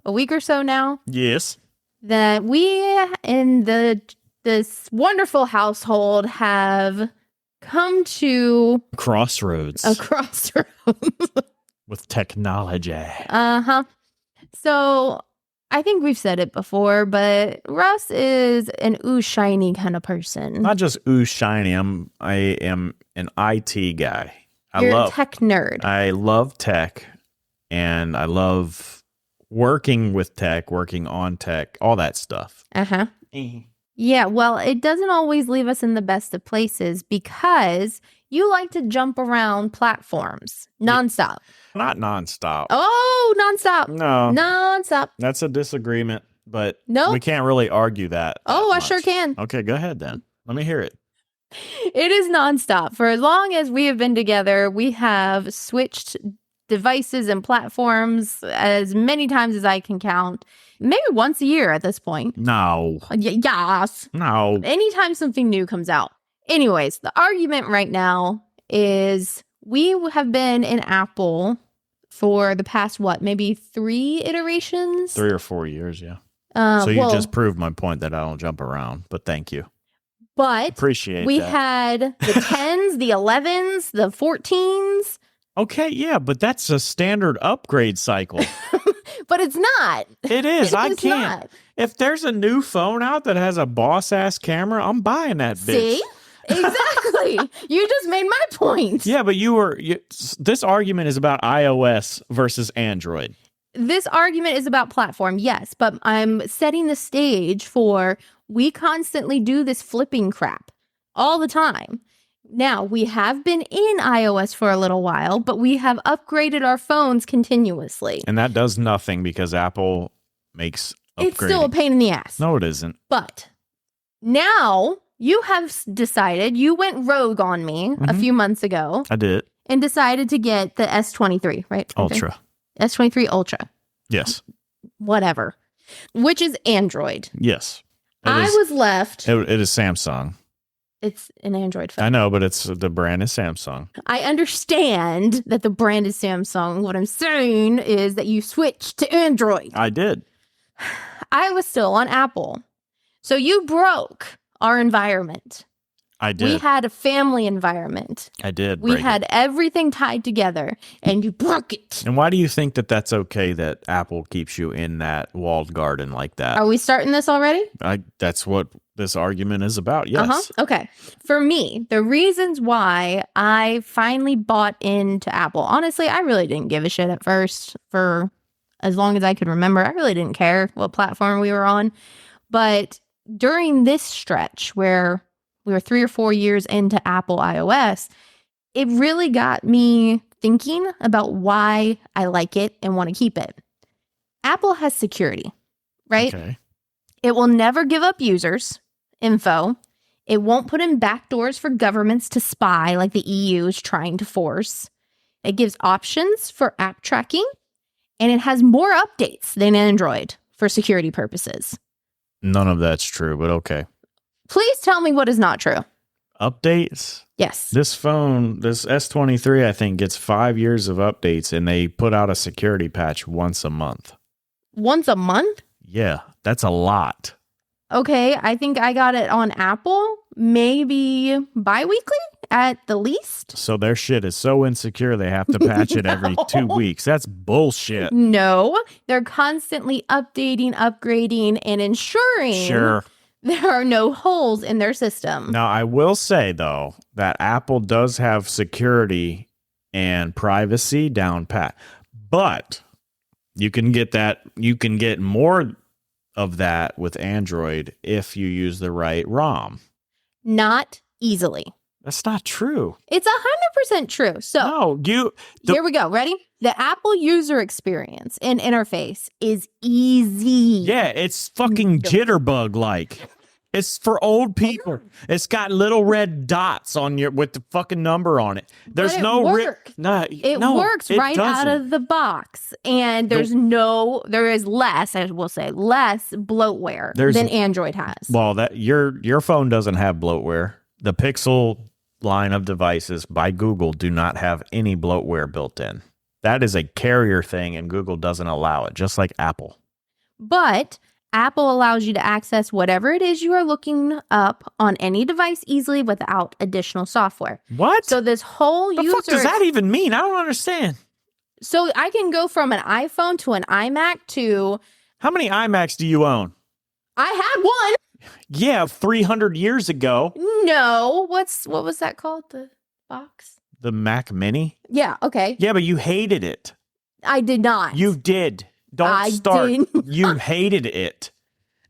a week or so now? Yes. That we in this wonderful household have come to a crossroads with technology. Uh-huh. So I think we've said it before, but Russ is an ooh shiny kind of person. Not just ooh shiny. I am an IT guy. You're a tech nerd. I love tech, and I love working with tech, working on tech, all that stuff. Uh-huh. Yeah, well, it doesn't always leave us in the best of places because you like to jump around platforms nonstop. Not nonstop. Oh, nonstop. No. Nonstop. That's a disagreement, but nope. We can't really argue that. Oh, I sure can. Okay, go ahead then. Let me hear it. It is nonstop. For as long as we have been together, we have switched devices and platforms as many times as I can count. Maybe once a year at this point. No. Yes. No. Anytime something new comes out. Anyways, the argument right now is we have been in Apple for the past, maybe 3 iterations? 3 or 4 years, yeah. So you just proved my point that I don't jump around, but thank you. But Appreciate we that. had the 10s, the 11s, the 14s. Okay, yeah, but that's a standard upgrade cycle. But it's not. It is. I It's can't. not. If there's a new phone out that has a boss-ass camera, I'm buying that bitch. See? Exactly. You just made my point. Yeah, but this argument is about iOS versus Android. This argument is about platform, yes, but I'm setting the stage for we constantly do this flipping crap all the time. Now, we have been in iOS for a little while, but we have upgraded our phones continuously. And that does nothing because Apple makes upgrading. It's still a pain in the ass. No, it isn't. But now you have decided, you went rogue on me a few months ago. I did. And decided to get the S23, right? Ultra. S23 Ultra. Yes. Whatever. Which is Android. Yes. I was left. It is Samsung. It's an Android phone. I know, but the brand is Samsung. I understand that the brand is Samsung. What I'm saying is that you switched to Android. I did. I was still on Apple. So you broke our environment. I did. We had a family environment. I did. We had everything tied together, and you broke it. And why do you think that that's okay that Apple keeps you in that walled garden like that? Are we starting this already? That's what this argument is about. Yes. Okay. For me, the reasons why I finally bought into Apple, honestly, I really didn't give a shit at first for as long as I could remember. I really didn't care what platform we were on. But during this stretch where we were 3 or 4 years into Apple iOS, it really got me thinking about why I like it and want to keep it. Apple has security, right? Okay. It will never give up users' info. It won't put in backdoors for governments to spy like the EU is trying to force. It gives options for app tracking, and it has more updates than Android for security purposes. None of that's true, but okay. Please tell me what is not true. Updates? Yes. This phone, this S23, I think, gets 5 years of updates, and they put out a security patch once a month. Once a month? Yeah, that's a lot. Okay, I think I got it on Apple, maybe bi-weekly at the least. So their shit is so insecure they have to patch it every 2 weeks. That's bullshit. No, they're constantly updating, upgrading, and ensuring Sure. there are no holes in their system. Now, I will say, though, that Apple does have security and privacy down pat. But you can get that. You can get more of that with Android if you use the right ROM. Not easily. That's not true. It's 100% true. So here we go. Ready? The Apple user experience and interface is easy. Yeah, it's fucking jitterbug-like. It's for old people. It's got little red dots on with the fucking number on it. There's But it no works. No, works it right out doesn't. of the box. And there is less, I will say, less bloatware than Android has. Well, that your phone doesn't have bloatware. The Pixel line of devices by Google do not have any bloatware built in. That is a carrier thing, and Google doesn't allow it, just like Apple. But Apple allows you to access whatever it is you are looking up on any device easily without additional software. What? So this whole the fuck does that even mean? I don't understand. So I can go from an iPhone to an iMac to... How many iMacs do you own? I had one. Yeah, 300 years ago. No. What was that called? The box? The Mac Mini? Yeah, okay. Yeah, but you hated it. I did not. You did. Don't start. You hated it.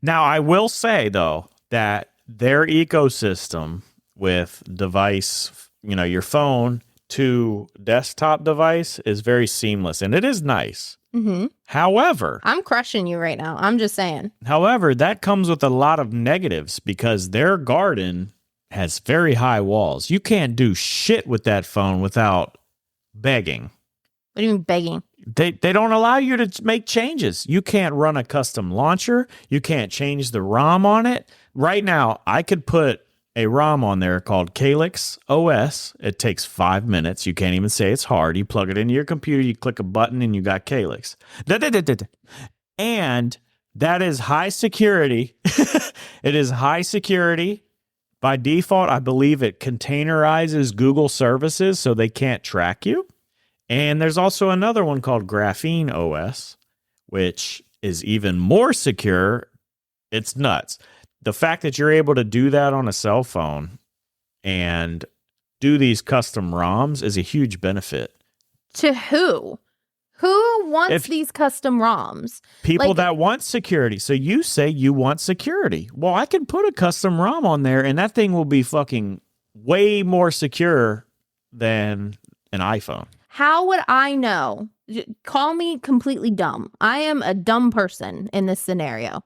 Now, I will say, though, that their ecosystem with device, your phone to desktop device is very seamless, and it is nice. Mm-hmm. However, I'm crushing you right now. I'm just saying. However, that comes with a lot of negatives because their garden has very high walls. You can't do shit with that phone without begging. What do you mean begging? They don't allow you to make changes. You can't run a custom launcher. You can't change the ROM on it. Right now, I could put a ROM on there called Calyx OS. It takes 5 minutes. You can't even say it's hard. You plug it into your computer, you click a button, and you got Calyx. And that is high security. It is high security, By default, I believe it containerizes Google services so they can't track you. And there's also another one called Graphene OS, which is even more secure. It's nuts. The fact that you're able to do that on a cell phone and do these custom ROMs is a huge benefit. To who? Who wants these custom ROMs? People that want security. So you say you want security. Well, I can put a custom ROM on there and that thing will be fucking way more secure than an iPhone. How would I know? Call me completely dumb. I am a dumb person in this scenario.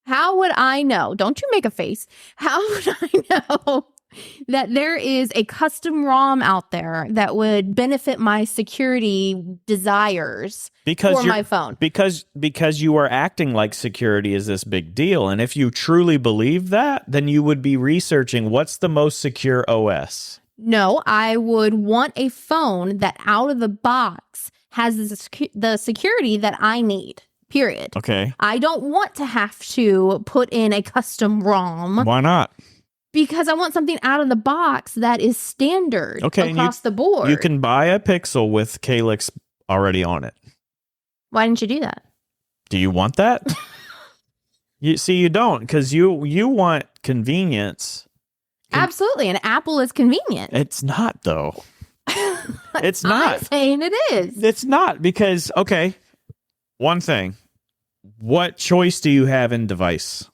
How would I know? Don't you make a face. How would I know that there is a custom ROM out there that would benefit my security desires for my phone? Because you are acting like security is this big deal. And if you truly believe that, then you would be researching what's the most secure OS. No, I would want a phone that out of the box has the security that I need, period. Okay. I don't want to have to put in a custom ROM. Why not? Because I want something out of the box that is standard across the board. You can buy a Pixel with Calyx already on it. Why didn't you do that? Do you want that? You don't, because you want convenience. Absolutely. And Apple is convenient. It's not, though. It's not. I'm saying it is. It's not because, okay, one thing. What choice do you have in device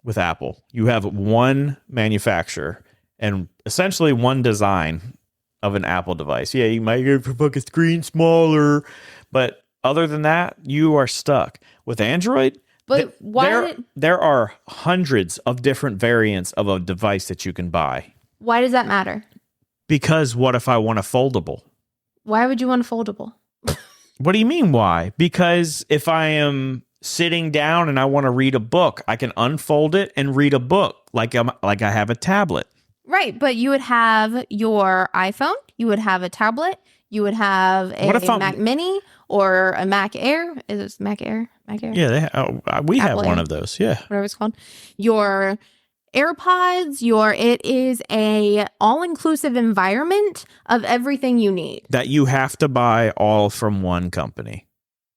with Apple? You have one manufacturer and essentially one design of an Apple device. Yeah, you might get a fucking screen smaller, but other than that, you are stuck. With Android, but there are hundreds of different variants of a device that you can buy. Why does that matter? Because what if I want a foldable? Why would you want a foldable? What do you mean why? Because if I am sitting down and I want to read a book, I can unfold it and read a book like I have a tablet. Right, but you would have your iPhone, you would have a tablet, you would have a Mac Mini or a Mac Air. Is it Mac Air? Mac Air? Yeah, we have one of those. Yeah, whatever it's called. Your AirPods. It is a all-inclusive environment of everything you need that you have to buy all from one company.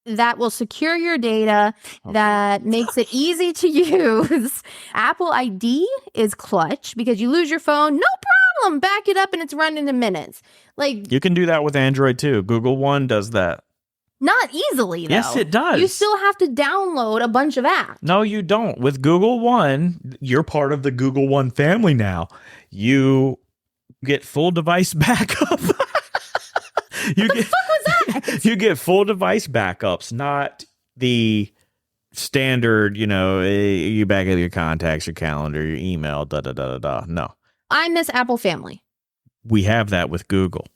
That will secure your data, that makes it easy to use. Apple ID is clutch because you lose your phone, no problem, back it up and it's running in minutes. Like, you can do that with Android too. Google One does that. Not easily, though. Yes, it does. You still have to download a bunch of apps. No, you don't. With Google One, you're part of the Google One family now. You get full device backup. What the fuck was that? You get full device backups, not the standard, you back up your contacts, your calendar, your email, da-da-da-da-da. No. I miss Apple Family. We have that with Google.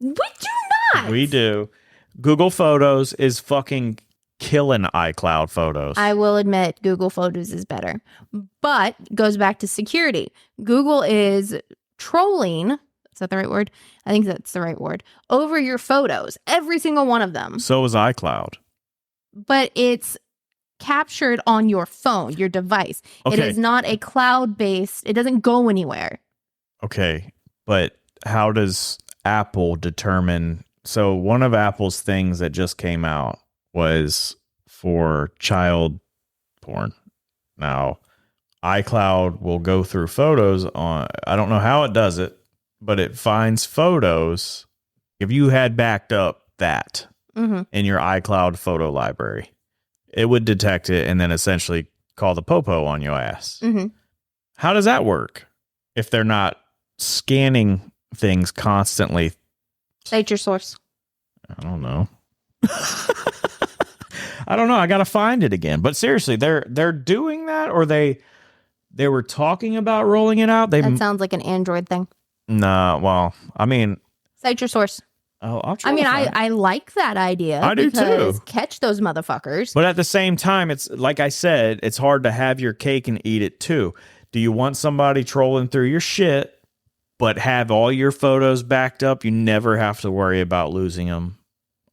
We do not. We do. Google Photos is fucking killing iCloud Photos. I will admit Google Photos is better. But goes back to security. Google is trolling. Is that the right word? I think that's the right word. Over your photos. Every single one of them. So is iCloud. But it's captured on your phone, your device. Okay. It is not a cloud-based. It doesn't go anywhere. Okay. But how does Apple determine? So one of Apple's things that just came out was for child porn. Now, iCloud will go through photos on, I don't know how it does it, but it finds photos. If you had backed up that in your iCloud photo library, it would detect it and then essentially call the popo on your ass. Mm-hmm. How does that work if they're not scanning things constantly? Cite your source. I don't know. I don't know. I got to find it again. But seriously, they're doing that, or they were talking about rolling it out. That sounds like an Android thing. Nah, well, I mean, cite your source. I'll try. I mean, I like that idea. I do too. Catch those motherfuckers. But at the same time, it's like I said, it's hard to have your cake and eat it too. Do you want somebody trolling through your shit, but have all your photos backed up? You never have to worry about losing them.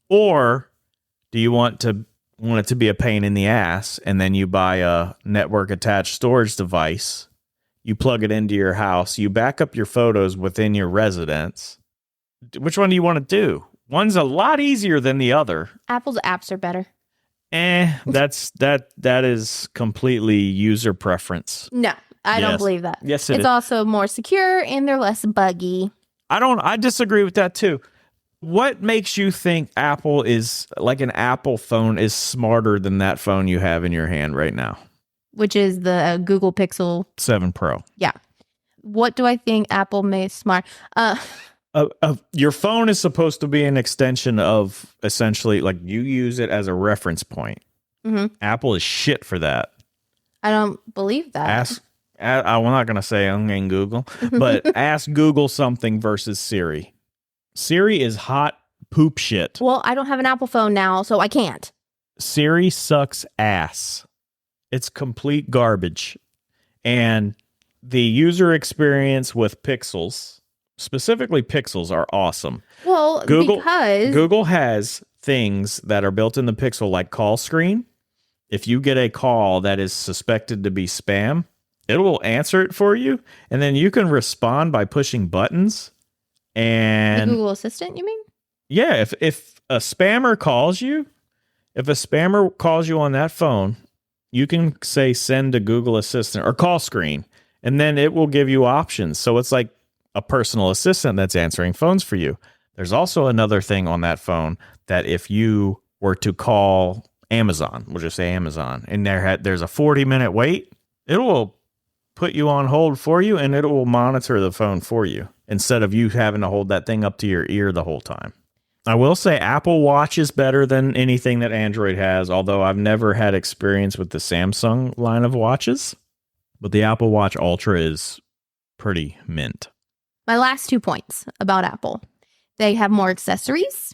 Or do you want it to be a pain in the ass, and then you buy a network attached storage device, you plug it into your house, you back up your photos within your residence. Which one do you want to do? One's a lot easier than the other. Apple's apps are better. That is completely user preference. No, I don't believe that. Yes, it's also more secure and they're less buggy. I disagree with that too. What makes you think Apple is like an Apple phone is smarter than that phone you have in your hand right now? Which is the Google Pixel 7 Pro. Yeah. What do I think Apple made smart? Your phone is supposed to be an extension of essentially like you use it as a reference point. Mm-hmm. Apple is shit for that. I don't believe that. I'm not going to say in Google, but ask Google something versus Siri. Siri is hot poop shit. Well, I don't have an Apple phone now, so I can't. Siri sucks ass. It's complete garbage. And the user experience with Pixels, specifically Pixels, are awesome. Well, because Google has things that are built in the Pixel like call screen. If you get a call that is suspected to be spam, it will answer it for you, and then you can respond by pushing buttons. And the Google Assistant, you mean? Yeah, if a spammer calls you on that phone, you can say send to Google Assistant or call screen, and then it will give you options. So it's like a personal assistant that's answering phones for you. There's also another thing on that phone that if you were to call Amazon, we'll just say Amazon, and there's a 40-minute wait, it will put you on hold for you, and it will monitor the phone for you instead of you having to hold that thing up to your ear the whole time. I will say Apple Watch is better than anything that Android has, although I've never had experience with the Samsung line of watches. But the Apple Watch Ultra is pretty mint. My last 2 points about Apple. They have more accessories.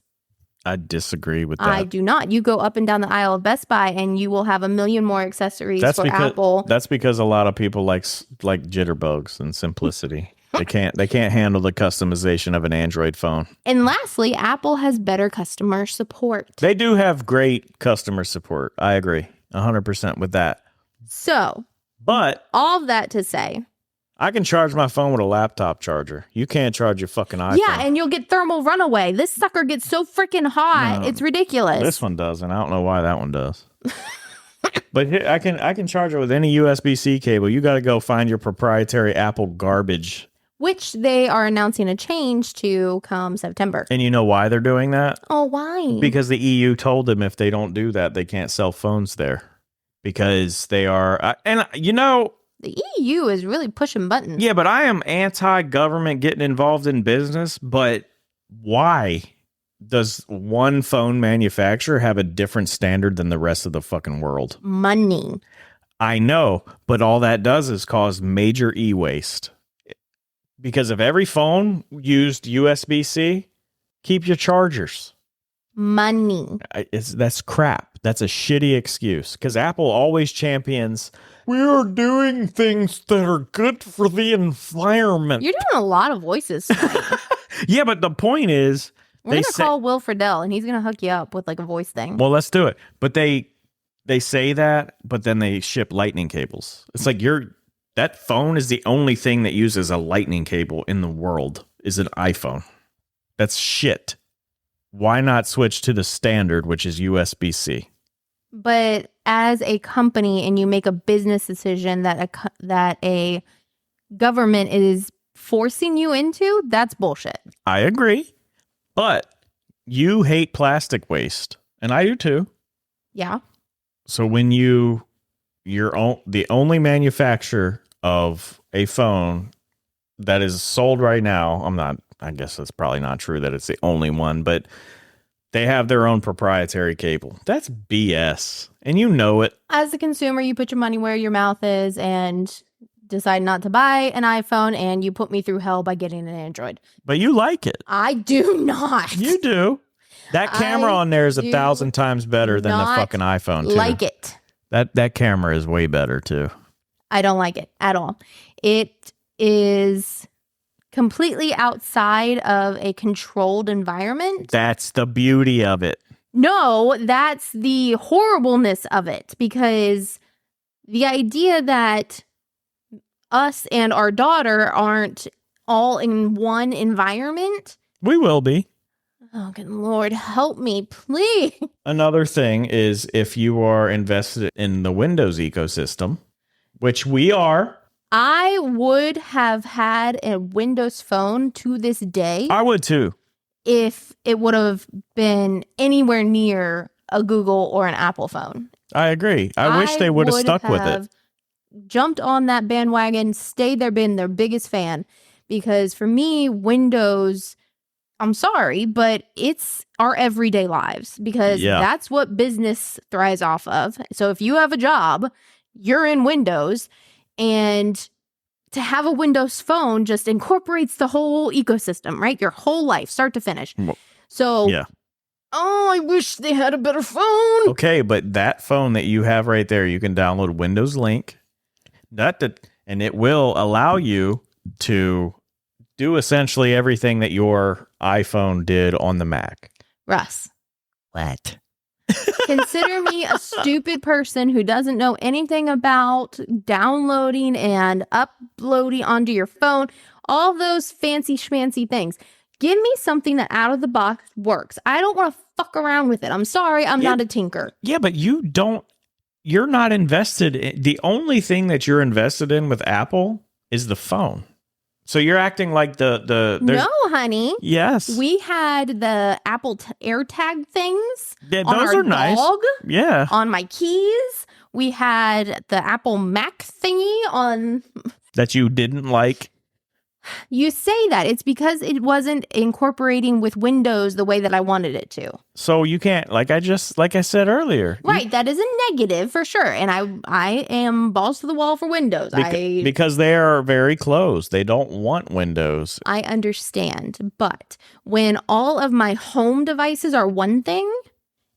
I disagree with that. I do not. You go up and down the aisle of Best Buy and you will have a million more accessories for Apple. That's because a lot of people like jitterbugs and simplicity. They can't handle the customization of an Android phone. And lastly, Apple has better customer support. They do have great customer support. I agree 100% with that. So, but all of that to say, I can charge my phone with a laptop charger. You can't charge your fucking iPhone. Yeah, and you'll get thermal runaway. This sucker gets so freaking hot. No, it's ridiculous. This one doesn't. I don't know why that one does. But here, I can charge it with any USB-C cable. You got to go find your proprietary Apple garbage. Which they are announcing a change to come September. And you know why they're doing that? Oh, why? Because the EU told them if they don't do that, they can't sell phones there. Because they are... The EU is really pushing buttons. Yeah, but I am anti-government getting involved in business. But why does one phone manufacturer have a different standard than the rest of the fucking world? Money. I know, but all that does is cause major e-waste. Because if every phone used USB-C, keep your chargers. Money. That's crap. That's a shitty excuse. Because Apple always champions, we're doing things that are good for the environment. You're doing a lot of voices tonight. Yeah, but the point is... We're going to call Will Friedle, and he's going to hook you up with like a voice thing. Well, let's do it. But they say that, but then they ship lightning cables. It's like that phone is the only thing that uses a lightning cable in the world is an iPhone. That's shit. Why not switch to the standard, which is USB-C? But as a company and you make a business decision that a government is forcing you into, that's bullshit. I agree. But you hate plastic waste, and I do too. Yeah. So when you're the only manufacturer of a phone that is sold right now, I guess that's probably not true that it's the only one, but they have their own proprietary cable. That's BS. And you know it. As a consumer, you put your money where your mouth is and decide not to buy an iPhone, and you put me through hell by getting an Android. But you like it. I do not. You do. That camera on there is 1,000 times better than the fucking iPhone, too. Like it. That camera is way better, too. I don't like it at all. It is completely outside of a controlled environment. That's the beauty of it. No, that's the horribleness of it, because the idea that us and our daughter aren't all in one environment. We will be. Oh, good Lord, help me, please. Another thing is if you are invested in the Windows ecosystem, which we are. I would have had a Windows phone to this day. I would too. If it would have been anywhere near a Google or an Apple phone. I agree. I wish they would have stuck with it. Jumped on that bandwagon, stayed there, been their biggest fan. Because for me, Windows, I'm sorry, but it's our everyday lives. Because that's what business thrives off of. So if you have a job, you're in Windows, and to have a Windows phone just incorporates the whole ecosystem, right? Your whole life, start to finish. So, I wish they had a better phone. Okay, but that phone that you have right there, you can download Windows Link, and it will allow you to do essentially everything that your iPhone did on the Mac. Russ. What? Consider me a stupid person who doesn't know anything about downloading and uploading onto your phone, all those fancy schmancy things. Give me something that out of the box works. I don't want to fuck around with it. I'm sorry, I'm not a tinker. Yeah, but you're not invested. The only thing that you're invested in with Apple is the phone. So you're acting like the No, honey. Yes. We had the Apple AirTag things. Yeah, on those our are nice. dog, yeah. On my keys. We had the Apple Mac thingy on. That you didn't like. You say that. It's because it wasn't incorporating with Windows the way that I wanted it to. So you can't, like I said earlier. Right. That is a negative for sure. And I am balls to the wall for Windows. Because they are very closed. They don't want Windows. I understand. But when all of my home devices are one thing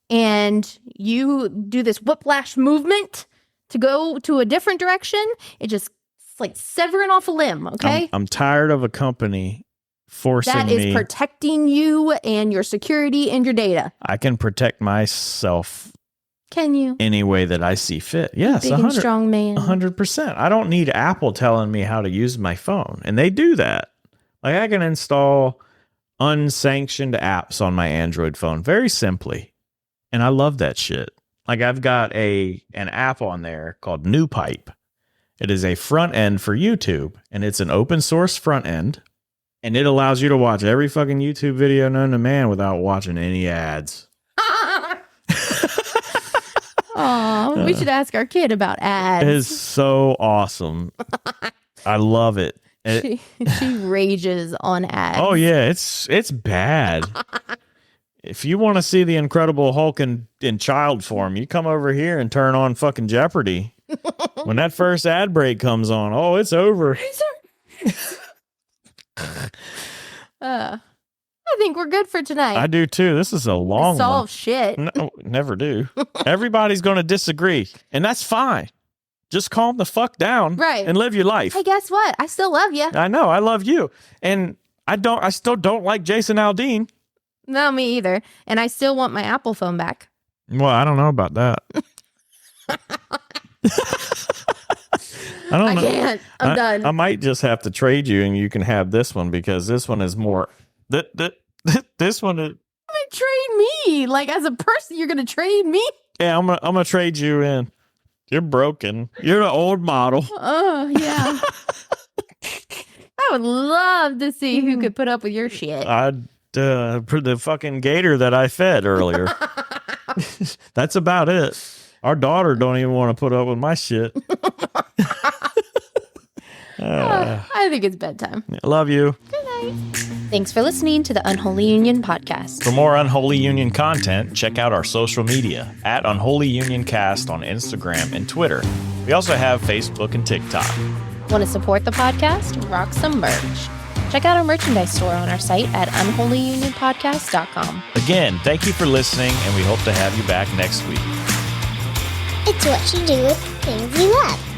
and you do this whiplash movement to go to a different direction, it's like severing off a limb, okay? I'm tired of a company forcing me. That is protecting you and your security and your data. I can protect myself. Can you? Any way that I see fit. Yes, big and strong man. 100%. I don't need Apple telling me how to use my phone. And they do that. Like I can install unsanctioned apps on my Android phone very simply. And I love that shit. Like I've got an app on there called New Pipe. It is a front end for YouTube, and it's an open source front end, and it allows you to watch every fucking YouTube video known to man without watching any ads. Oh, we should ask our kid about ads. It is so awesome. I love it. She rages on ads. Oh yeah, it's bad. If you want to see the Incredible Hulk in child form, you come over here and turn on fucking Jeopardy. When that first ad break comes on, oh, it's over. I think we're good for tonight. I do too. This is a long solve shit. No, never do. Everybody's going to disagree, and that's fine. Just calm the fuck down, right, and live your life. Hey, guess what? I still love you. I know, I love you, and I still don't like Jason Aldean. No, me either. And I still want my Apple phone back. Well, I don't know about that. I can't. I'm done. I might just have to trade you, and you can have this one because this one is more. This one is. Trade me, like as a person, you're gonna trade me. Yeah, I'm gonna trade you in. You're broken. You're an old model. Oh yeah. I would love to see who could put up with your shit. The fucking gator that I fed earlier. That's about it. Our daughter don't even want to put up with my shit. I think it's bedtime. I love you. Good night. Thanks for listening to the Unholy Union podcast. For more Unholy Union content, check out our social media at Unholy Union Cast on Instagram and Twitter. We also have Facebook and TikTok. Want to support the podcast? Rock some merch. Check out our merchandise store on our site at unholyunionpodcast.com. Again, thank you for listening, and we hope to have you back next week. It's what you do with things you love.